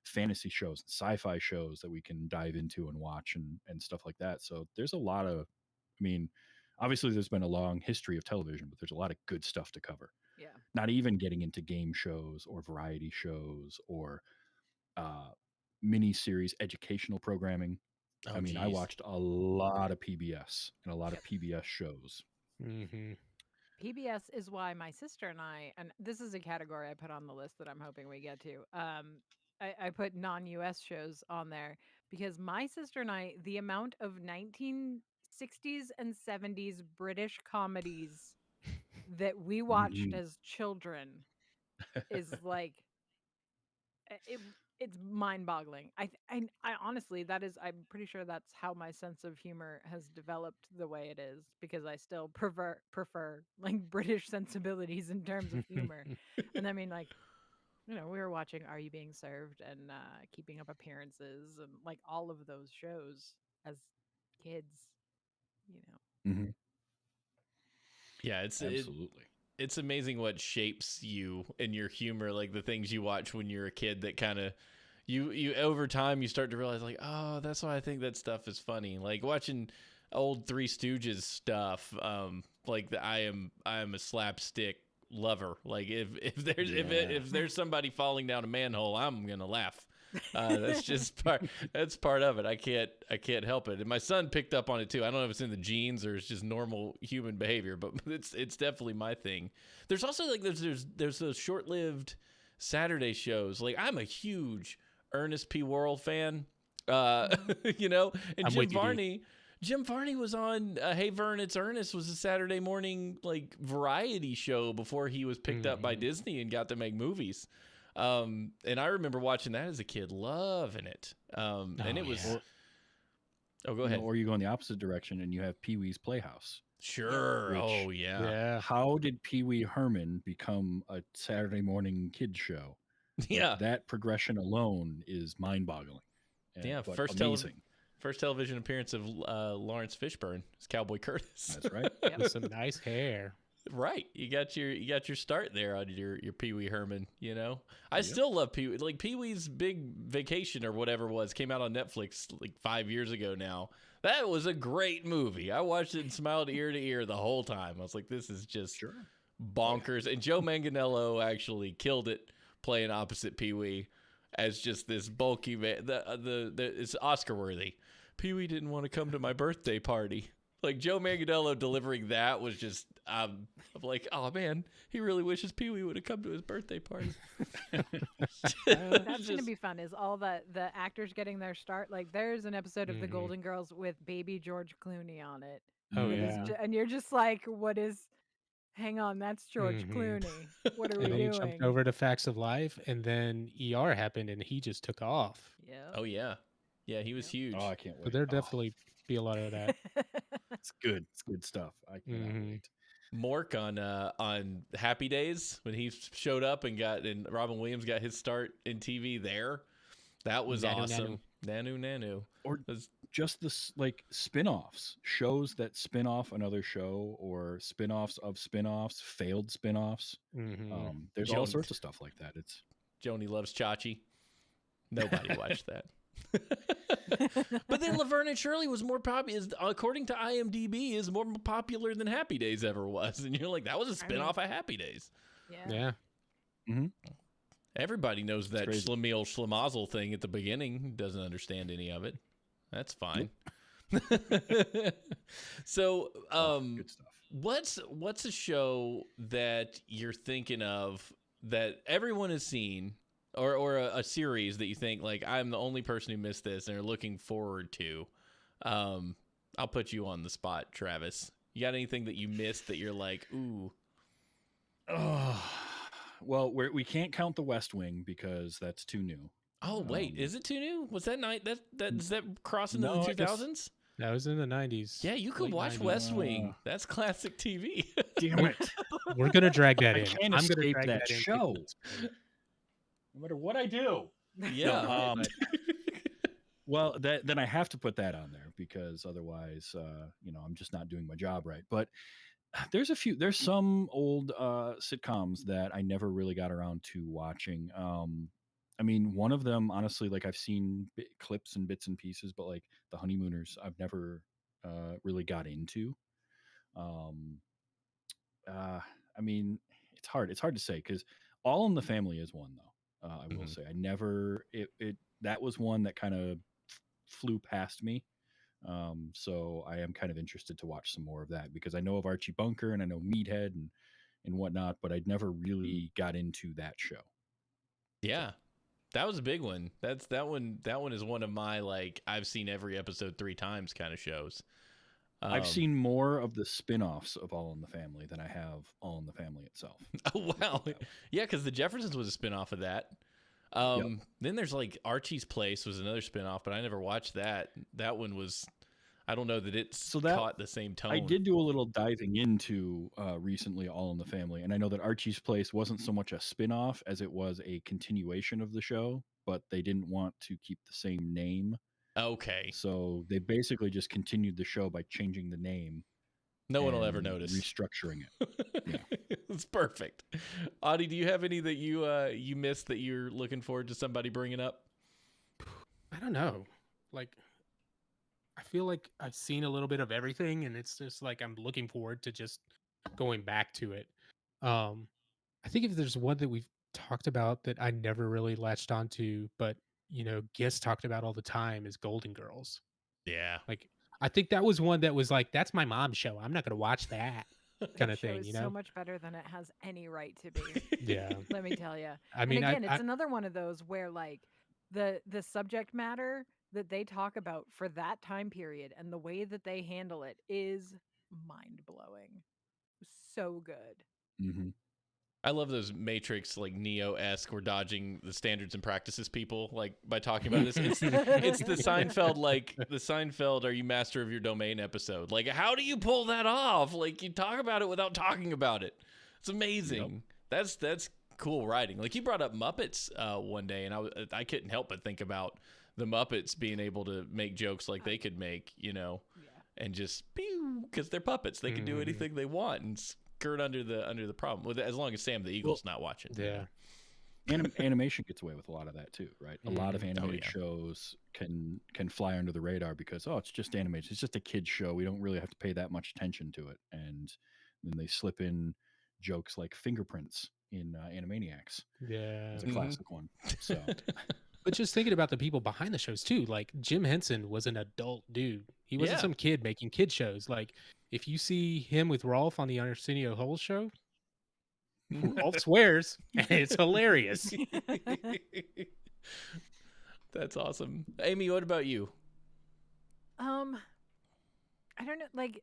fantasy shows, sci-fi shows that we can dive into and watch and stuff like that. So there's a lot of, I mean, obviously there's been a long history of television, but there's a lot of good stuff to cover. Yeah. Not even getting into game shows or variety shows or mini series educational programming. Oh, I mean, I geez. watched a lot of PBS and a lot of PBS shows. Mm-hmm. PBS is why my sister and I, and this is a category I put on the list that I'm hoping we get to. I put non-US shows on there because my sister and I, the amount of 1960s and 70s British comedies that we watched Mhm. as children is like it's mind-boggling. I honestly, I'm pretty sure that's how my sense of humor has developed the way it is, because I still prefer like British sensibilities in terms of humor. And I mean, like, we were watching Are You Being Served and Keeping Up Appearances and like all of those shows as kids. Mhm. Yeah, Absolutely. it's amazing what shapes you and your humor, like the things you watch when you're a kid that kind of you over time you start to realize like, oh, that's why I think that stuff is funny. Like watching old Three Stooges stuff, like I am a slapstick lover. Like if there's somebody falling down a manhole, I'm gonna laugh. That's just that's part of it. I can't help it. And my son picked up on it too. I don't know if it's in the genes or it's just normal human behavior, but it's definitely my thing. There's also like there's those short-lived Saturday shows. Like I'm a huge Ernest P. Worrell fan. And I'm with you, dude. Jim Varney was on Hey Vern, It's Ernest was a Saturday morning like variety show before he was picked up by Disney and got to make movies. And I remember watching that as a kid, loving it. And it was Oh, go You know, ahead. or you go in the opposite direction and you have Pee Wee's Playhouse. Sure. Which- Oh, yeah. Yeah. How did Pee Wee Herman become a Saturday morning kids show? Like, Yeah. that progression alone is mind-boggling. Yeah. But First amazing. television appearance of Lawrence Fishburne as Cowboy Curtis. That's right. Yep. With some nice hair. Right. You got your start there on your Pee Wee Herman, you know. I Yep. still love Pee Wee. Like Pee Wee's Big Vacation or whatever it was came out on Netflix like 5 years ago now. That was a great movie. I watched it and smiled ear to ear the whole time. I was like, this is just Sure. bonkers. And Joe Manganiello actually killed it playing opposite Pee Wee as just this bulky man. It's Oscar worthy. Pee Wee didn't want to come to my birthday party. Like Joe Manganiello delivering that was just, I'm like, oh man, he really wishes Pee Wee would have come to his birthday party. That's gonna be fun. Is all the actors getting their start? Like, there's an episode of The Mhm. Golden Girls with baby George Clooney on it. Oh, that is yeah. and you're just like, what is? Hang on, that's George Mhm. Clooney. What are And we then you jumped doing? over to Facts of Life, and then ER happened, and he just took off. Yeah. Oh yeah, yeah, he was Yep. huge. Oh, I can't wait. But there'll Oh, definitely be a lot of that. it's good. It's good stuff. I cannot Mhm. wait. Mork on Happy Days when he showed up and Robin Williams got his start in TV there. That was Nanu, awesome. Nanu. Or Was- just this like spin-offs, shows that spin off another show, or spin-offs of spin-offs, failed spin-offs. Mhm. There's all Joan- sorts of stuff like that. It's Joni Loves Chachi. Nobody watched that. But then Laverne and Shirley was more popular, according to IMDb, is more popular than Happy Days ever was. And you're like, that was a spin-off of Happy Days. Yeah. Yeah. Everybody knows that crazy. Schlemiel Schlemazel thing at the beginning. Doesn't understand any of it. That's fine. So, good stuff. what's a show that you're thinking of that everyone has seen, or a series that you think like I'm the only person who missed this and are looking forward to? I'll put you on the spot, Travis. You got anything that you missed that you're like, ooh? Oh, well, we can't count The West Wing because that's too new. Oh wait, is it too new? Was that night that is that crossing into No, the I guess- 2000s? That was in the 90s. Yeah, you could late watch 90s. West Wing. That's classic TV. Damn it! We're going to drag that I in. can't I'm gonna escape drag that in. show. No matter what I do. Yeah. No, well, then I have to put that on there because otherwise, I'm just not doing my job right. But there's some old sitcoms that I never really got around to watching. I mean, one of them, honestly, like I've seen clips and bits and pieces, but like The Honeymooners, I've never really got into. Um, I mean, it's hard. It's hard to say because All in the Family is one though. I will Mhm. say I never it that was one that kind of flew past me. So I am kind of interested to watch some more of that because I know of Archie Bunker and I know Meathead and whatnot, but I'd never really got into that show. Yeah. That was a big one. That one is one of my like I've seen every episode 3 times kind of shows. I've seen more of the spin-offs of All in the Family than I have All in the Family itself. Oh wow. Yeah, cuz the Jeffersons was a spin-off of that. Then there's like Archie's Place was another spin-off, but I never watched that. That one was I don't know that it's caught the same tone. I did do a little diving into recently All in the Family, and I know that Archie's Place wasn't so much a spin-off as it was a continuation of the show, but they didn't want to keep the same name. Okay. So they basically just continued the show by changing the name. No one will ever and notice. Restructuring it. Yeah. It's perfect. Audie, do you have any that you missed that you're looking forward to somebody bringing up? I don't know. Like, I feel like I've seen a little bit of everything, and it's just like I'm looking forward to just going back to it. I think if there's one that we've talked about that I never really latched onto, but guests talked about all the time is Golden Girls. Yeah. Like, I think that was one that was like, that's my mom's show. I'm not going to watch that kind That of show thing, is so much better than it has any right to be. Yeah. Let me tell you. I mean, and again, it's another one of those where like the subject matter that they talk about for that time period and the way that they handle it is mind blowing. So good. Mm-hmm. I love those Matrix like Neo-esque. We're dodging the standards and practices people like by talking about this. It's the Seinfeld the Seinfeld "Are you master of your domain" episode. Like, how do you pull that off? Like, you talk about it without talking about it. It's amazing. Yep. That's cool writing. Like, you brought up Muppets one day, and I couldn't help but think about the Muppets being able to make jokes like they could make, and just pew, because they're puppets. They can do anything they want and skirt under the problem with it, as long as Sam the Eagle's not watching. Yeah. Animation gets away with a lot of that too, right? A lot of animated shows can fly under the radar because it's just animated. It's just a kid's show. We don't really have to pay that much attention to it. And then they slip in jokes like fingerprints in Animaniacs. Yeah. It's a classic one. So But just thinking about the people behind the shows too, like Jim Henson was an adult dude. He wasn't some kid making kid shows. Like if you see him with Rolf on the Arsenio Hall show, Rolf swears, and it's hilarious. That's awesome. Amy, what about you? I don't know. Like,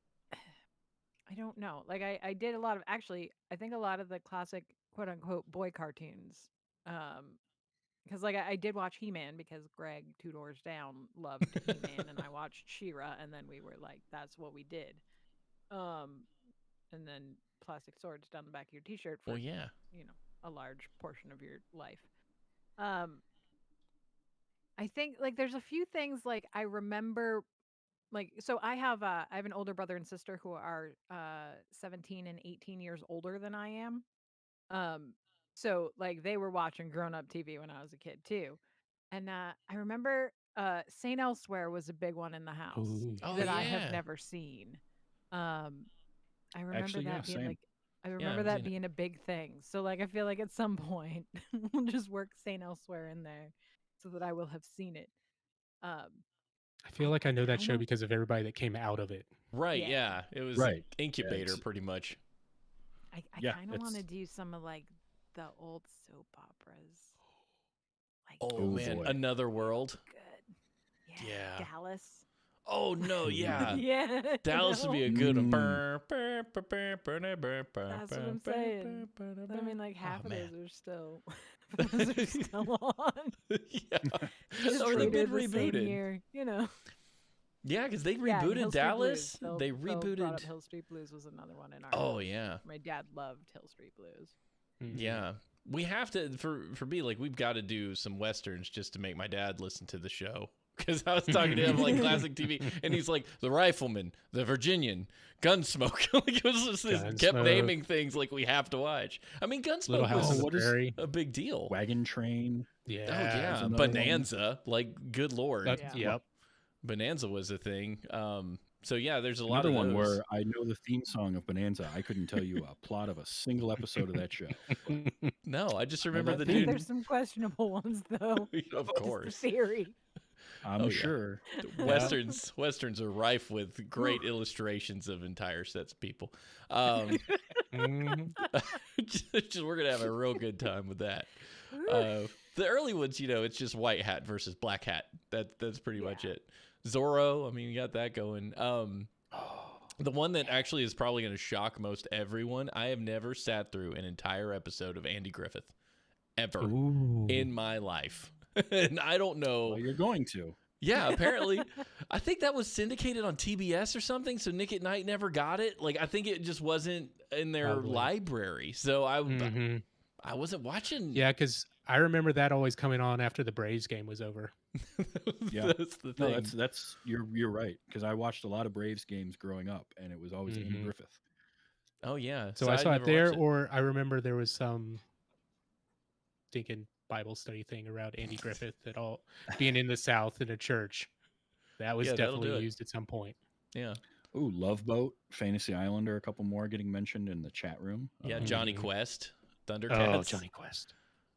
I don't know. Like, I did a lot of, actually, I think a lot of the classic quote unquote boy cartoons. Because like I did watch He-Man because Greg 2 doors down loved He-Man and I watched She-Ra, and then we were like, that's what we did. And then plastic swords down the back of your t-shirt for a large portion of your life. I think like there's a few things like I remember, like, so I have an older brother and sister who are 17 and 18 years older than I am. So like they were watching grown-up TV when I was a kid too. And I remember Saint Elsewhere was a big one in the house that I have never seen. I remember that being same. like I remember that being a big thing. So like I feel like at some point we'll just work Saint Elsewhere in there so that I will have seen it. I feel like I know that show because of everybody that came out of it. Right, yeah. It was incubator pretty much. I kind of want to do some of like the old soap operas. Like, man, boy. Another World. Good. Yeah. Dallas. Oh no, yeah. Yeah. Dallas would be a good one. That's what I'm saying. I mean, like half of those are still on. Yeah. Or they've been rebooted. Year, Yeah, because they rebooted Dallas. They rebooted. Hill Street Blues was another one in our. Oh yeah. My dad loved Hill Street Blues. Mm-hmm. Yeah. We have to for me, like we've got to do some westerns just to make my dad listen to the show. Because I was talking to him like classic TV, and he's like the Rifleman, the Virginian, Gunsmoke. Like it was just this, kept naming things like we have to watch. I mean, Gunsmoke was a big deal. Wagon Train. Yeah. Oh yeah. Bonanza. Like good Lord. Yep. Bonanza was a thing. So yeah, there's a lot of one where I know the theme song of Bonanza. I couldn't tell you a plot of a single episode of that show. No, I just remember the dude. There's some questionable ones though. Of course. Just the theory. I'm sure. Westerns are rife with great illustrations of entire sets of people. Just, we're gonna have a real good time with that. The early ones, it's just white hat versus black hat. That's pretty much it. Zorro, I mean, you got that going. The one that actually is probably going to shock most everyone, I have never sat through an entire episode of Andy Griffith ever in my life. And I don't know. Well, you're going to. Yeah, apparently. I think that was syndicated on TBS or something, so Nick at Night never got it. Like, I think it just wasn't in their library. So I wasn't watching. Yeah, because I remember that always coming on after the Braves game was over. Yeah, that's the thing. No, that's you're right, because I watched a lot of Braves games growing up, and it was always Andy Griffith. Oh yeah, so I saw it there, or I remember there was some thinking Bible study thing around Andy Griffith at all being in the South in a church. That was definitely used at some point. Yeah. Ooh, Love Boat, Fantasy Islander, a couple more getting mentioned in the chat room. Yeah, Johnny Quest, Thundercats. Oh, Johnny Quest.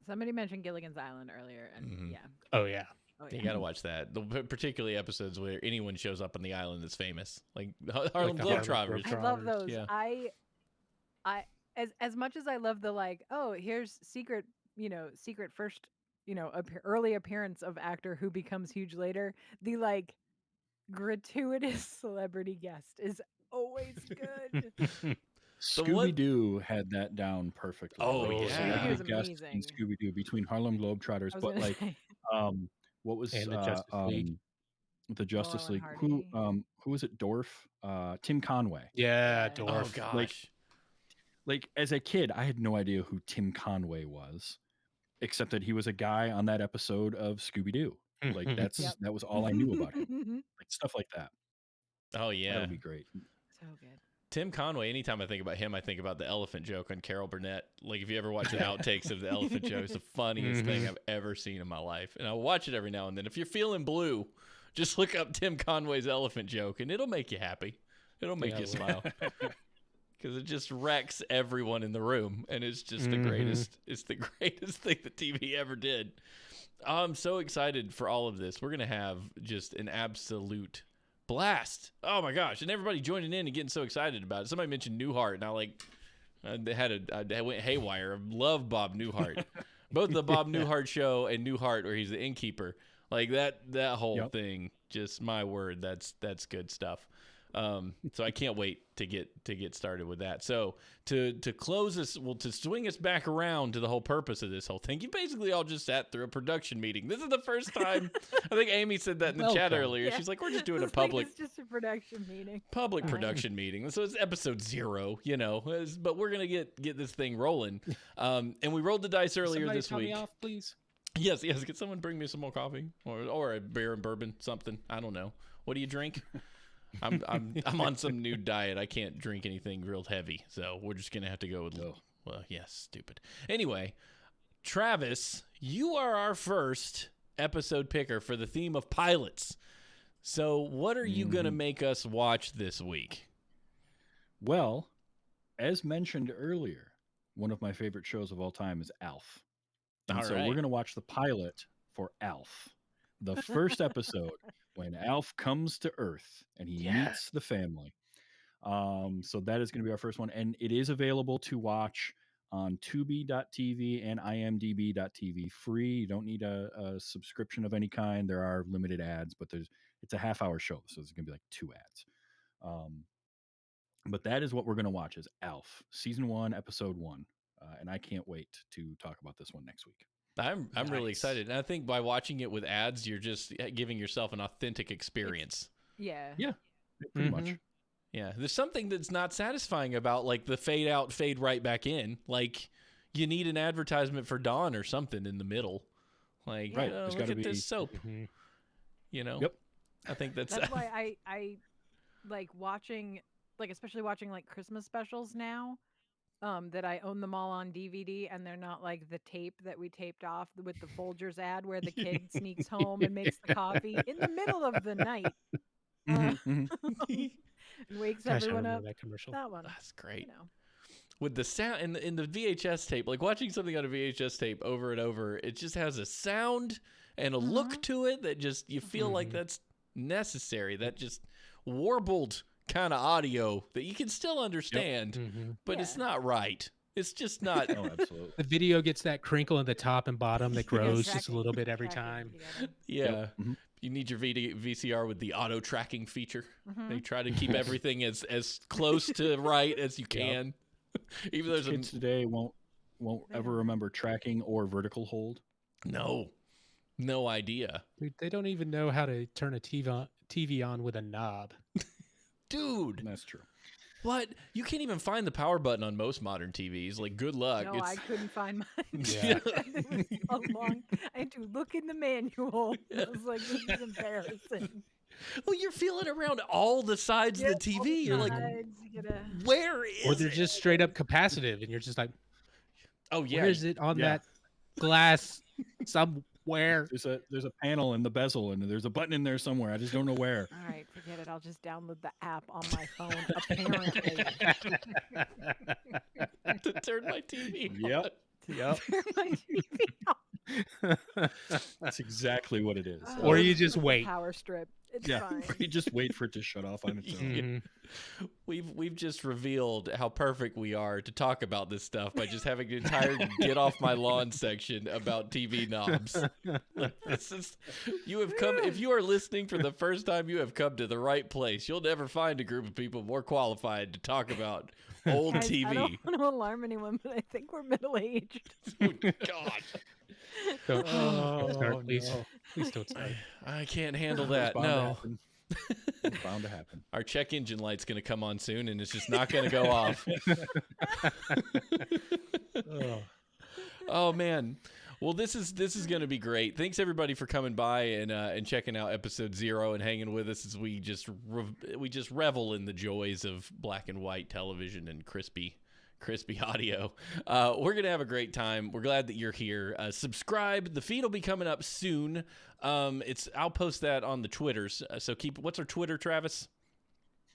Somebody mentioned Gilligan's Island earlier, and Oh yeah. You gotta watch that. Particularly episodes where anyone shows up on the island that's famous, like Harlem Globetrotters. I love those. Yeah. I as much as I love the like, oh, here's secret first, early appearance of actor who becomes huge later. The like gratuitous celebrity guest is always good. The one- Scooby Doo had that down perfectly. Oh, like, yeah. Celebrity Scooby-Doo is Guest and amazing. Scooby Doo between Harlem Globetrotters, I was but gonna like, say what was And the Justice League. the Justice Laurel and League? Who was it? Dorf? Tim Conway. Yeah, Yeah. Oh Dorf. gosh. Like as a kid, I had no idea who Tim Conway was, except that he was a guy on that episode of Scooby Doo. Like Yep. that was all I knew about him. Like stuff like that. Oh That yeah. would be great. So good. Tim Conway, anytime I think about him, I think about the elephant joke on Carol Burnett. Like, if you ever watch the outtakes of the elephant joke, it's the funniest thing I've ever seen in my life. And I'll watch it every now and then. If you're feeling blue, just look up Tim Conway's elephant joke, and it'll make you happy. It'll make you smile. Because it just wrecks everyone in the room, and it's just the greatest. It's the greatest thing that TV ever did. I'm so excited for all of this. We're going to have just an absolute blast. Oh my gosh. And everybody joining in and getting so excited about it. Somebody mentioned Newhart, and I went haywire. I love Bob Newhart. Both the Bob Newhart show and Newhart, where he's the innkeeper. Like that whole thing, just my word, that's good stuff. So I can't wait to get started with that. So to close this, to swing us back around to the whole purpose of this whole thing, you basically all just sat through a production meeting. This is the first time. I think Amy said that in the chat earlier. Yeah. She's like, we're just doing a It's like, public it's just a production meeting. production meeting. So it's episode 0, but we're gonna get this thing rolling. And we rolled the dice earlier Somebody this tell week. me off, please. Yes. Can someone bring me some more coffee or a beer and bourbon, something? I don't know. What do you drink? I'm on some new diet. I can't drink anything real heavy, so we're just gonna have to go with. Well, yes, stupid. Anyway, Travis, you are our first episode picker for the theme of pilots. So, what are you gonna make us watch this week? Well, as mentioned earlier, one of my favorite shows of all time is Alf. And All so right. we're going to watch the pilot for Alf. The first episode when Alf comes to Earth and he meets the family. So that is going to be our first one. And it is available to watch on Tubi.tv and IMDb.tv free. You don't need a subscription of any kind. There are limited ads, but it's a half-hour show, so there's going to be like 2 ads. But that is what we're going to watch is Alf, season 1, episode 1. And I can't wait to talk about this one next week. I'm really excited. And I think by watching it with ads, you're just giving yourself an authentic experience. Yeah. Yeah, pretty much. Yeah, there's something that's not satisfying about like the fade out, fade right back in. Like you need an advertisement for Dawn or something in the middle. Like, Right, oh, there's look gotta at be- this soap. Yep. I think that's why I like watching, like especially watching like Christmas specials now. That I own them all on DVD, and they're not like the tape that we taped off with the Folgers ad where the kid sneaks home and makes the coffee in the middle of the night and wakes Gosh, I everyone remember up. that commercial. That one. That's great. You know. With the sound in the VHS tape, like watching something on a VHS tape over and over, it just has a sound and a look to it that just you feel like that's necessary. That just warbled kind of audio that you can still understand, but it's not right. It's just not. Oh, absolutely. The video gets that crinkle in the top and bottom that grows just a Exactly. little bit every Exactly. time. You gotta- Yeah. You need your VCR with the auto tracking feature. They try to keep everything as close to right as you can. Even though there's Kids today won't ever remember tracking or vertical hold. no idea. Dude, they don't even know how to turn a TV on with a knob. Dude, That's true. what? You can't even find the power button on most modern TVs. Like, good luck. No, I couldn't find mine. Yeah. It was so long. I had to look in the manual. I was like, this is embarrassing. Well, you're feeling around all the sides of the TV. You're like, where is Or they're it? just straight up capacitive, and you're just like, Oh, yeah. where is it on that glass somewhere? There's a panel in the bezel and there's a button in there somewhere. I just don't know where. All right, forget it. I'll just download the app on my phone, apparently. To turn my TV on. Yep. Yep. My TV. That's exactly what it is. Or you just wait. Power strip. It's Yeah, fine. you just wait for it to shut off on its own. Mhm. We've just revealed how perfect we are to talk about this stuff by just having an entire get off my lawn section about TV knobs. Like, this is you have come if you are listening for the first time, you have come to the right place. You'll never find a group of people more qualified to talk about old Guys, I TV. don't want to alarm anyone, but I think we're middle aged. God. Don't Oh, start, please. no. Please don't start. I can't handle It's that. bound to No. happen. It's bound to happen. Our check engine light's going to come on soon and it's just not going to go off. Oh. Oh man. Well, this is going to be great. Thanks everybody for coming by and checking out episode 0 and hanging with us as we just revel in the joys of black and white television and crispy audio. We're going to have a great time. We're glad that you're here. Subscribe. The feed will be coming up soon. I'll post that on the Twitters. So what's our Twitter, Travis?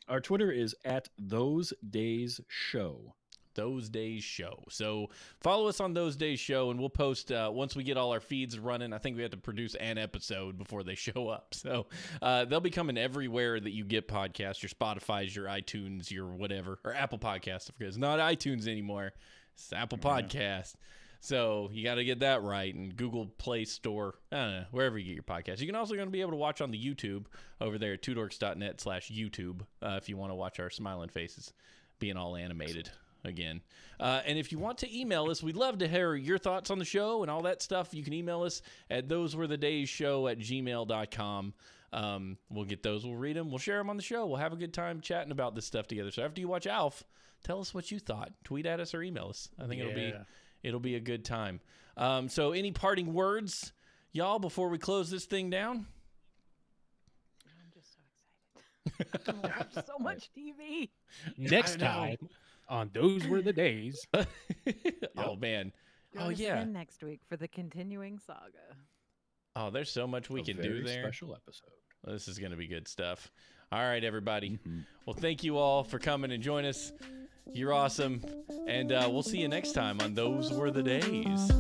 Our Twitter is at Those Days Show. Those Days Show. So follow us on Those Days Show, and we'll post once we get all our feeds running. I think we have to produce an episode before they show up. So they'll be coming everywhere that you get podcasts, your Spotify's, your iTunes, your whatever, or Apple Podcasts, because it's not iTunes anymore. It's Apple Podcast. So you got to get that right, and Google Play Store, I don't know, wherever you get your podcasts. You can also going to be able to watch on the YouTube over there at twodorks.net/YouTube if you want to watch our smiling faces being all animated again. And if you want to email us, we'd love to hear your thoughts on the show and all that stuff. You can email us at thosewerethedayshow@gmail.com. We'll get those. We'll read them. We'll share them on the show. We'll have a good time chatting about this stuff together. So after you watch Alf, tell us what you thought. Tweet at us or email us. I think it'll be a good time. So any parting words, y'all, before we close this thing down? I'm just so excited. I'm gonna watch so much TV. Next I know. time on Those Were the Days. Oh, man. Join us yeah. again next week for the continuing saga. Oh, there's so much we A can do very there. Special episode. This is going to be good stuff. All right, everybody. Mhm. Well, thank you all for coming and join us. You're awesome. And we'll see you next time on Those Were the Days.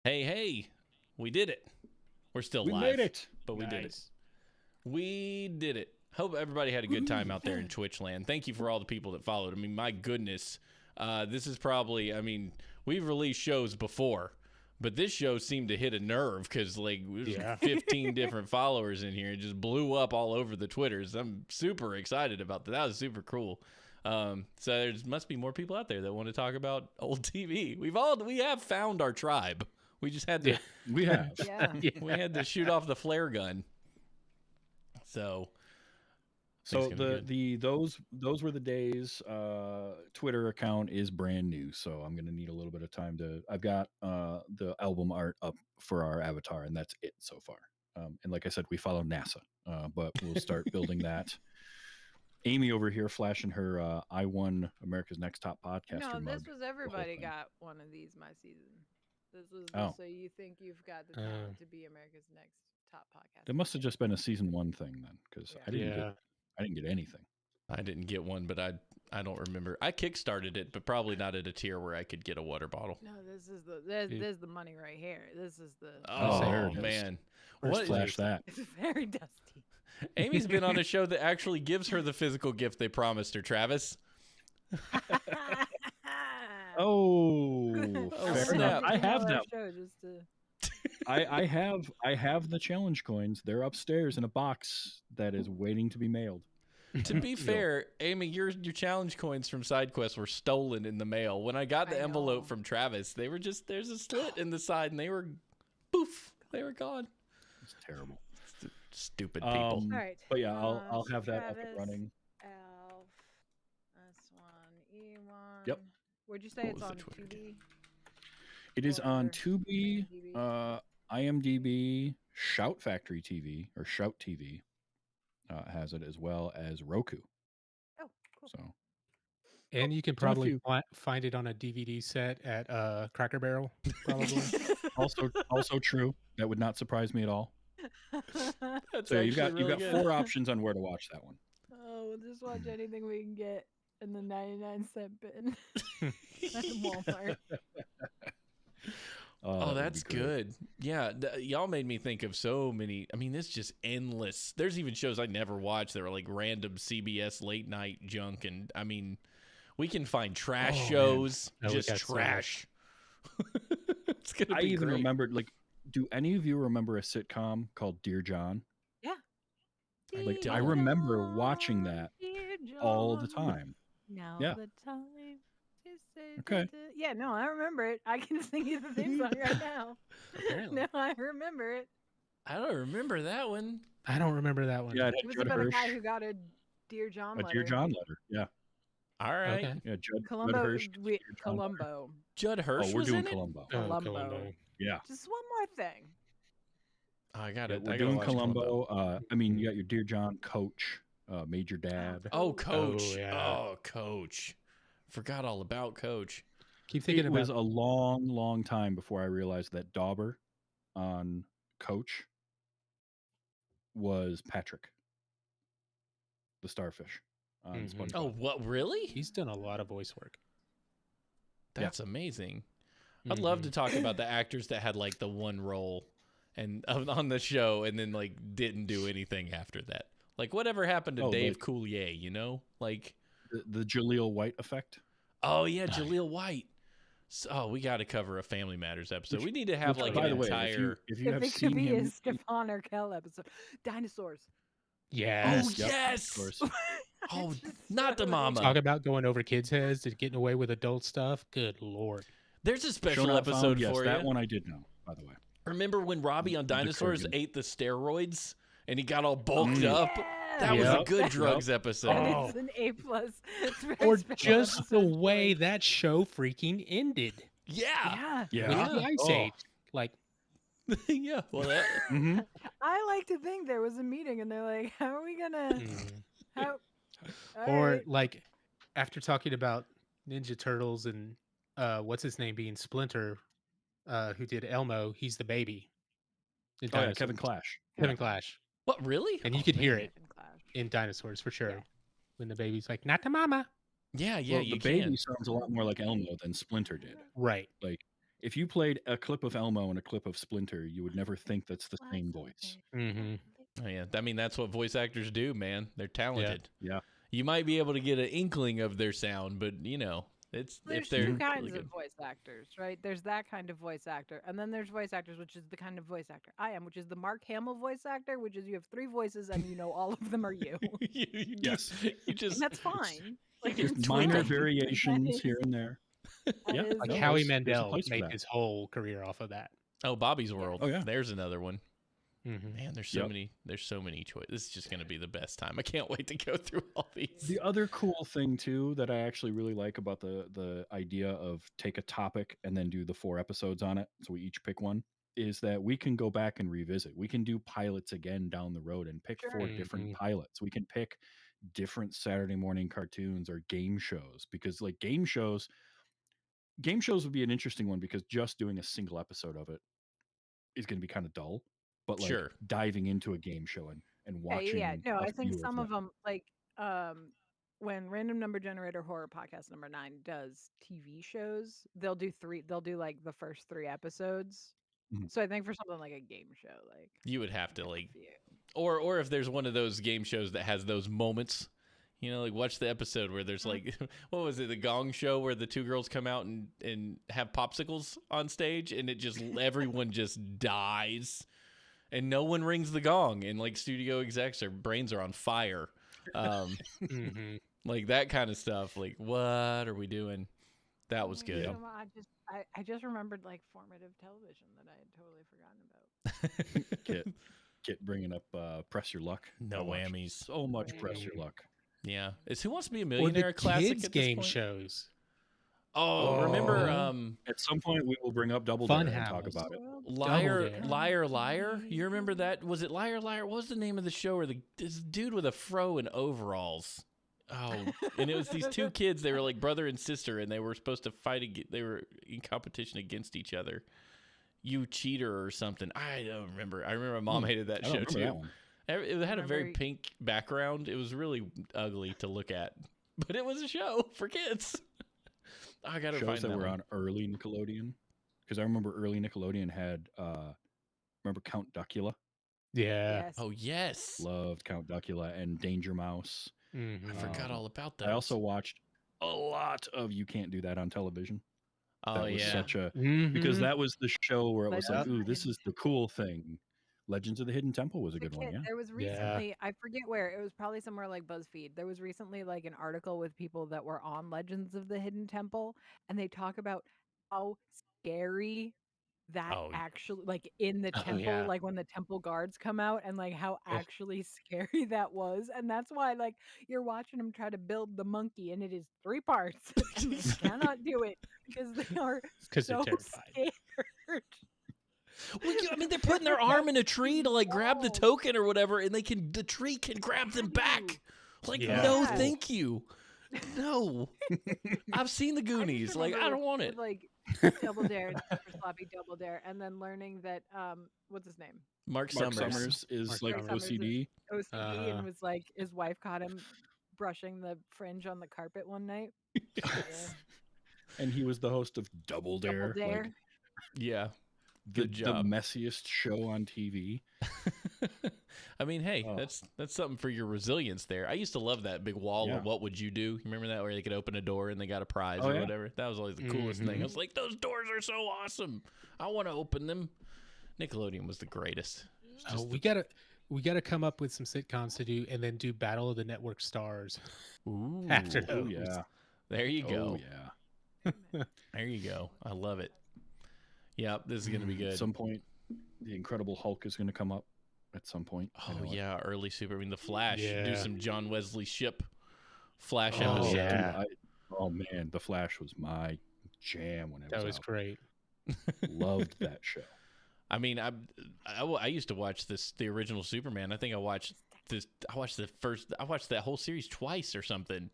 Hey, we did it. We're still We live. made it. But we did it. Nice. We did it. Hope everybody had a good time out there in Twitch land. Thank you for all the people that followed. I mean, my goodness. This is probably, we've released shows before, but this show seemed to hit a nerve because, there's 15 different followers in here. It just blew up all over the Twitters. I'm super excited about that. That was super cool. So there must be more people out there that want to talk about old TV. We have found our tribe. We just had to, We have. Yeah. we had to shoot off the flare gun. So those were the days. Twitter account is brand new, so I'm gonna need a little bit of time to. I've got the album art up for our avatar, and that's it so far. And like I said, we follow NASA, but we'll start building that. Amy over here flashing her I won America's Next Top Podcaster No, mug. this was everybody thing. got one of these my season. This was Oh. so you think you've got the talent to be America's Next Top Podcast. It must have just been a season 1 thing then, because I didn't Yeah. get anything. I didn't get one, but I don't remember. I kickstarted it, but probably not at a tier where I could get a water bottle. No, this is the money right here. This is the. Oh, there it is. man. Where's What Flash is- that? It's very dusty. Amy's been on a show that actually gives her the physical gift they promised her, Travis. Oh, Oh, fair snap. enough. I have Our them. show just to- I have the challenge coins. They're upstairs in a box that is waiting to be mailed. To be fair, Amy, your challenge coins from SideQuest were stolen in the mail. When I got the I envelope know. from Travis, they were just, there's a slit in the side, and they were, poof, they were gone. It's terrible. Stupid people. All right. But yeah, I'll have that up and Travis, running. Alf, S1, E1. Yep. What'd you say What it's was the on Twitter TV? It is on or Tubi, IMDb? IMDb, Shout Factory TV or Shout TV has it, as well as Roku. Oh, cool. So, And you can Done a probably few. find it on a DVD set at Cracker Barrel, probably. Also true. That would not surprise me at all. That's So yeah, actually you've really got good. 4 options on where to watch that one. Oh, we'll just watch anything we can get in the 99-cent bin at Walmart. Oh, Oh, that would that's be great. good. Yeah, y'all made me think of so many. I mean, it's just endless. There's even shows I never watched that were like random CBS late night junk, and I mean, we can find trash Oh, man. shows, Oh, we just got so much. trash. It's gonna I be even great. remembered, like, do any of you remember a sitcom called Dear John? Yeah. Like, I don't. remember watching that Dear all the John, time. Now Yeah. the time to say Okay. Yeah, no, I remember it. I can sing you the theme song right now. Apparently. No, I remember it. I don't remember that one. I don't remember that one. Yeah, it It had was Judd about a guy Hirsch. who got a Dear John A letter. Dear John letter. Yeah. All right, Okay. Yeah, Judd Columbo, Hirsch. Dear John letter. Columbo. Judd Hirsch Oh, we're was doing in it. Columbo. Oh, Columbo. Columbo. Yeah. Just one more thing. Oh, I got Yeah, it. we're I gotta doing watch Columbo. I mean, you got your Dear John Coach, Major Dad. Oh, Coach. Coach. Oh, yeah. Oh, Coach. Forgot all about Coach. Keep thinking It about was a long, long time before I realized that Dauber on Coach was Patrick, the starfish on Mhm. SpongeBob. Oh, what? Really? He's done a lot of voice work. That's amazing. I'd love to Mhm. talk about the actors that had like the one role and on the show and then like didn't do anything after that. Like whatever happened to Oh, Dave like- Coulier, you know? Like, The Jaleel White effect. oh yeah, Jaleel White. So, we got to cover a Family Matters episode. We need to have Which, like by an the way, entire. if you If have it could seen be a him, Stefan or Kel episode. Dinosaurs. Yes. Oh Yep, yes. of course. Oh, It's just not the so mama. Talk about going over kids' heads and getting away with adult stuff. Good Lord. There's a Show special Not episode Found, yes, for that you. one I did know, by the way. Remember when Robbie on The Dinosaurs Kurgan. ate the steroids and he got all bulked Mm. up? That was a Yep. good drugs That episode. Oh. is an A+. It's very Or special just the episode way choice. that show freaking ended. Yeah. Yeah. With Yeah. the Ice Oh. Age. Like, Yeah. Well, that, hmm I like to think there was a meeting and they're like, how are we gonna mm. how Or alright. like after talking about Ninja Turtles and what's his name being Splinter, who did Elmo, he's the baby. In Oh yeah, Kevin Dinosaurs. Clash. Kevin Clash. what really? And you Oh, could hear man. it Kevin Clash. in Dinosaurs for sure. Yeah. When the baby's like, not the mama. Yeah, yeah, Well, you the baby can. sounds a lot more like Elmo than Splinter did. Right. Like, if you played a clip of Elmo and a clip of Splinter, you would never think that's the same voice. Mm-hmm. Oh, yeah, I mean that's what voice actors do, man. They're talented. Yeah. You might be able to get an inkling of their sound, but you know, it's There's if they're two kinds really of good. voice actors, right? There's that kind of voice actor, and then there's voice actors, which is the kind of voice actor I am, which is the Mark Hamill voice actor, which is you have 3 voices and you know all of them are you. you Yes. you just And that's fine. Like just it's Minor tweak 'em. variations is- here and there. that Yeah, is Like No, Howie there's a Mandel place for made that. his whole career off of that. Oh, Bobby's World. Oh, yeah. There's another one. Mm-hmm. Man, there's so Yep. many. There's so many choices. This is just gonna be the best time. I can't wait to go through all these. The other cool thing too that I actually really like about the idea of take a topic and then do the 4 episodes on it, so we each pick one, is that we can go back and revisit. We can do pilots again down the road and pick 4 different Mhm. pilots. We can pick different Saturday morning cartoons or game shows, because like game shows would be an interesting one, because just doing a single episode of it is going to be kind of dull. But like Sure. diving into a game show and watching. Yeah. No, a I think few some of them. them, like when Random Number Generator Horror Podcast number 9 does TV shows, they'll do like the first 3 episodes. Mhm. So I think for something like a game show, like You would have to pick a like, few. or if there's one of those game shows that has those moments, you know, like watch the episode where there's like, what was it, the Gong Show, where the 2 girls come out and have popsicles on stage, and it just everyone just dies, and no one rings the gong, and like studio execs, their brains are on fire, Mm-hmm. like that kind of stuff. Like, what are we doing? That was Oh, good. you know, I just remembered like formative television that I had totally forgotten about. Kit bringing up Press Your Luck. No I watched whammies. So much Press Your Whammy. Luck. Yeah, is Who Wants to Be a Or Millionaire the a classic kids at this game point? shows. Oh, remember Oh. At some point, we will bring up Double Fun Dare and talk House. about it. Liar, Dare. liar, liar. You remember that? Was it Liar, Liar? What was the name of the show where this dude with a fro and overalls Oh, and it was these two kids. They were like brother and sister, and they were supposed to fight. They were in competition against each other. You cheater or something. I don't remember. I remember my mom hated that I show don't remember too. that one. It had a very Remember- pink background. It was really ugly to look at, but it was a show for kids. I gotta Shows find that that were one. on early Nickelodeon, because I remember early Nickelodeon had remember Count Duckula. Yeah. Yes. Oh yes, Loved Count Duckula and Danger Mouse. Mhm. I forgot Um, all about those. I also watched a lot of You Can't Do That on Television. oh That was yeah, such a Mhm. because that was the show where it was like, Legends of ooh, the this Hidden is the cool thing. Legends of the Hidden Temple was a The good one, kid, yeah. there was Yeah. recently, I forget where, it was probably somewhere like BuzzFeed. There was recently like an article with people that were on Legends of the Hidden Temple, and they talk about how scary that Oh. actually, like in the Oh, temple, yeah. like when the temple guards come out, and like how actually scary that was. And that's why, like, you're watching them try to build the monkey, and it is 3 parts, and they cannot do it because they are because they're so terrified. scared. Well, I mean, they're putting their arm in a tree to like grab the Involved. token or whatever, and the tree can grab them back. Like, Yeah. no, Yes. thank you. No, I've seen the I just Goonies. Like, I remember don't want with, it. like Double Dare and Super Sloppy Double Dare, and then learning that what's his name? Mark Mark Summers. Summers is Mark like Summers is OCD. OCD, and was like his wife caught him brushing the fringe on the carpet one night. Yes. And he was the host of Double Double Dare, Dare. like Yeah. the Good job. messiest show on TV. I mean, hey, Oh. that's something for your resilience there. I used to love that big wall Yeah. of what would you do? You remember that where they could open a door and they got a prize Oh, or yeah. whatever? That was always the coolest thing. I was like, those doors are so awesome. I want to open them. Nickelodeon was the greatest. It's Oh, just we gotta come up with some sitcoms to do, and then do Battle of the Network Stars Ooh, after Oh those. yeah. there you go. Oh yeah. There you go. I love it. Yep, this is gonna be good. At some point, the Incredible Hulk is going to come up. At some point. I Oh know it. yeah, early super. I mean, the Flash. Do Yeah. some John Wesley Ship Flash Oh, episode. yeah. Oh man, The Flash was my jam when it That was was out. great. Loved that show. I mean, I used to watch the original Superman. I think I watched that whole series twice or something.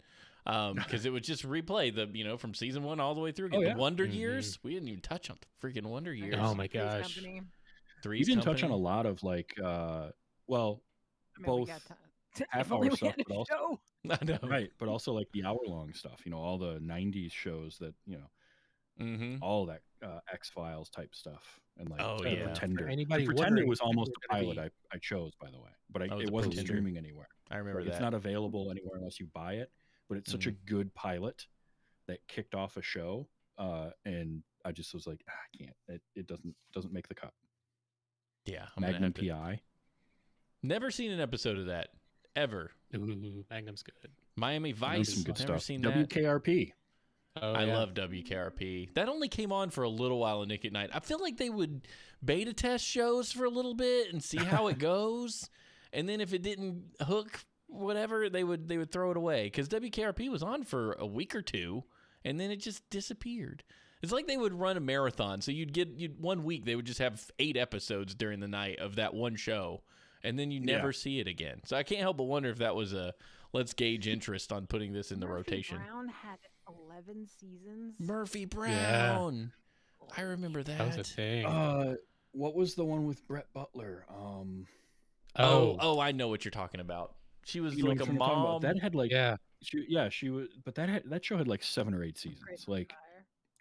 Because it would just replay from season 1 all the way through. Oh, The yeah. Wonder Mhm. Years. We didn't even touch on the freaking Wonder Years. Oh my Three's gosh. Company. We Three's didn't touch on a Company. lot of like well, I mean, we both got time. half If only hour we stuff, had a but also show. I know. right, but also like the hour-long stuff, all the 90s shows that, Mm-hmm. all that X-Files type stuff, and like Oh, The yeah. Pretender. For anybody The Pretender wondering was if almost we're a gonna pilot I chose, by the way, but Oh, it The wasn't Pretender. streaming anywhere. I remember Right? that. It's not available anywhere unless you buy it, but it's such a good pilot that kicked off a show, and I just was like, I can't. It doesn't make the cut. Yeah, I'm gonna Magnum have to. PI. Never seen an episode of that ever. Ooh, Magnum's good. Miami There's Vice. some good Never stuff. seen that. WKRP. Oh, I yeah. love WKRP. That only came on for a little while at Nick at Night. I feel like they would beta test shows for a little bit and see how it goes, and then if it didn't hook, whatever, they would throw it away. Because WKRP was on for a week or two, and then it just disappeared. It's like they would run a marathon. So you'd 1 week they would just have 8 episodes during the night of that one show, and then you never see it again. So I can't help but wonder if that was a let's gauge interest on putting this in the Murphy rotation. Brown had 11 seasons. Murphy Brown. I remember that. That was a thing. What was the one with Brett Butler? Oh, I know what you're talking about. She was You know like what a I'm talking about? mom. That had like yeah. she was, but that show had like 7 or 8 seasons. Great Like Fire.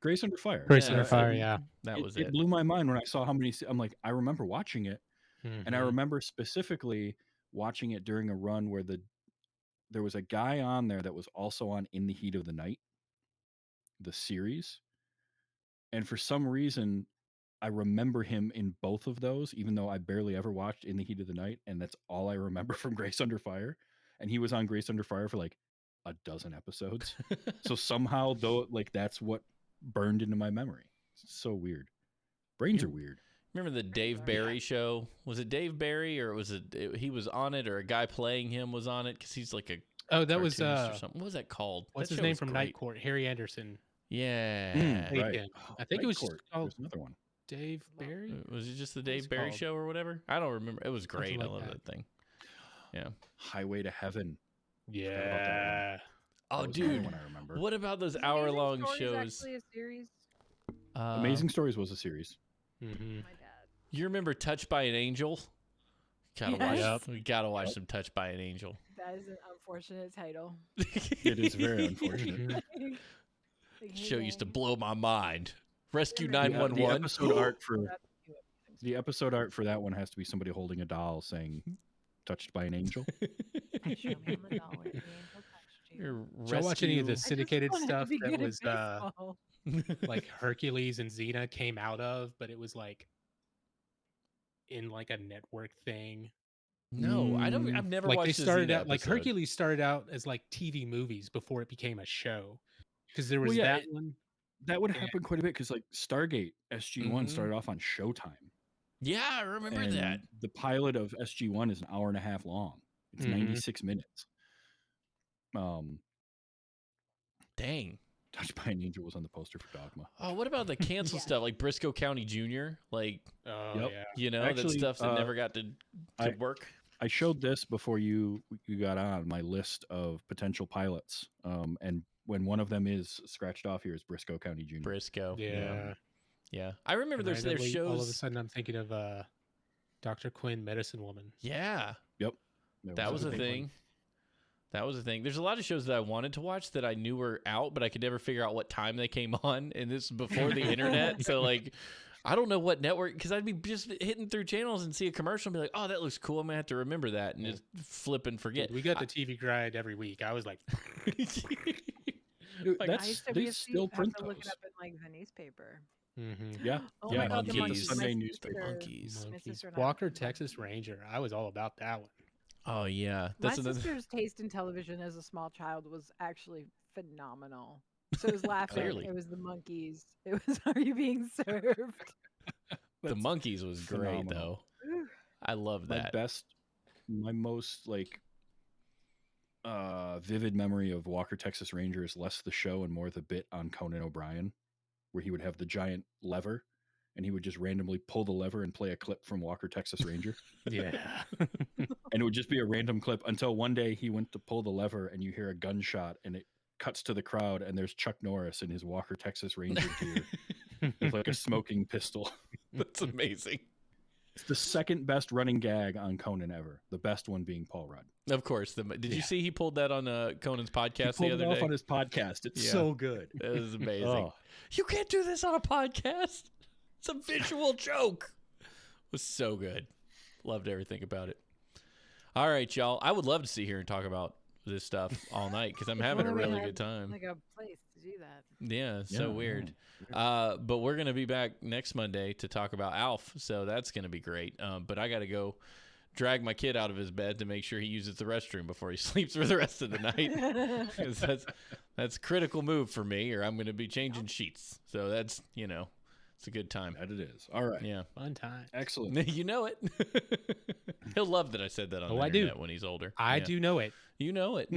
Grace Under Fire. Grace Yeah, Under that's Fire, it. yeah. That was It it. blew my mind when I saw how many. I'm like, I remember watching it, and I Mhm. remember specifically watching it during a run where there was a guy on there that was also on In the Heat of the Night, the series, and for some reason, I remember him in both of those, even though I barely ever watched In the Heat of the Night, and that's all I remember from Grace Under Fire. And he was on Grace Under Fire for like a dozen episodes. So somehow, though, like that's what burned into my memory. It's so weird. Brains are weird. Remember the Dave Barry show? Was it Dave Barry or was it he was on it or a guy playing him was on it because he's like a Oh, that was cartoonist or something. What was that called? what's That his show name was from great. Night Court? Harry Anderson. Yeah. Played Right. him. I think it was just Night Court. called There's another one. Dave Barry. Was it just the What was Dave it Barry called? show or whatever? I don't remember. It was great. Something I like love that. that thing. Yeah. Highway to Heaven Forgot about that one. Yeah. Oh, That was another dude. one I remember. What about those Is Amazing hour-long Stories shows? actually a series? Amazing Stories was a series. Mm-hmm. My dad. You remember Touched by an Angel? Gotta Yes. watch. Yep. We gotta watch Yep. some Touched by an Angel. That is an unfortunate title. It is very unfortunate. Mhm. Like, hey, Show used to gang. blow my mind. Rescue Yeah, man. The 911. episode art for That's a new Amazing the episode art for that one has to be somebody holding a doll saying "Touched by an Angel." Story. Show me on the doll where the angel touched you. Did y'all watch any of the I just syndicated wanted to stuff be that good at was baseball. like Hercules and Xena came out of, but it was like in like a network thing? No, I don't. I've never Like they watched a started Xena out like episode. Hercules started out as like TV movies before it became a show. Because there was Well, yeah, that one. that would Yeah. happen quite a bit because like Stargate SG-1 Mhm. started off on Showtime. Yeah, I remember and that. the pilot of SG-1 is an hour and a half long. It's Mhm. 96 minutes. Dang. Touched by an Angel was on the poster for Dogma. Oh, what about the cancel Yeah. stuff like Briscoe County Jr.? Like, Oh Yep. yeah. you know, that Actually, stuff that never got to I- work. I showed this before you got on my list of potential pilots. And when one of them is scratched off here is Briscoe County Jr. Briscoe. Yeah. Yeah. I remember And there's randomly, shows. all of a sudden I'm thinking of Dr. Quinn, Medicine Woman. Yeah. Yep. That was a big one. thing. That was a thing. There's a lot of shows that I wanted to watch that I knew were out, but I could never figure out what time they came on. And this is before the internet. So, like, I don't know what network, because I'd be just hitting through channels and see a commercial and be like, oh, that looks cool. I'm going to have to remember that and just flip and forget. Dude, we got the TV guide every week. I was like, Dude, Like, I that's used to they be still have print to look it those. up in like the newspaper. Yeah. Oh yeah. my god, the you get monkeys. the Sunday My newspaper. sister- Monkeys. My Monkeys. sister and I Walker, watched Texas Monkeys. Ranger. I was all about that one. Oh, yeah. My That's another. sister's taste in television as a small child was actually phenomenal. So it was laughing. Clearly. It was the monkeys. It was Are You Being Served? The That's Monkeys was great, phenomenal. though. I love that. My most like vivid memory of Walker Texas Ranger is less the show and more the bit on Conan O'Brien, where he would have the giant lever and he would just randomly pull the lever and play a clip from Walker Texas Ranger. Yeah. And it would just be a random clip until one day he went to pull the lever and you hear a gunshot and it cuts to the crowd and there's Chuck Norris in his Walker Texas Ranger gear with like a smoking pistol. That's amazing. It's the second best running gag on Conan ever. The best one being Paul Rudd. Of course. Did you Yeah. see he pulled that on Conan's He podcast pulled the it other off day? on his podcast. It's Yeah. so good. It was amazing. Oh, You can't do this on a podcast. It's a visual joke. It was so good. Loved everything about it. All right, y'all. I would love to sit here and talk about this stuff all night because I'm having a Well, we really had, good time. Like a place to do that. Yeah, so Yeah, weird. yeah. But we're going to be back next Monday to talk about Alf, so that's going to be great. But I got to go drag my kid out of his bed to make sure he uses the restroom before he sleeps for the rest of the night. 'Cause that's a critical move for me, or I'm going to be changing sheets. So that's, it's a good time. that it is. All right. Yeah. Fun time. Excellent. You know it. He'll love that I said that on Oh, the I do. internet when he's older. I Yeah. do know it. You know it.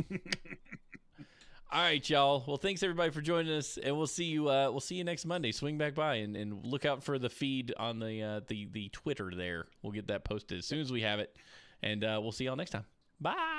All right, y'all. Well, thanks everybody for joining us, and we'll see you. We'll see you next Monday. Swing back by and look out for the feed on the Twitter. There, we'll get that posted as soon as we have it, and we'll see y'all next time. Bye.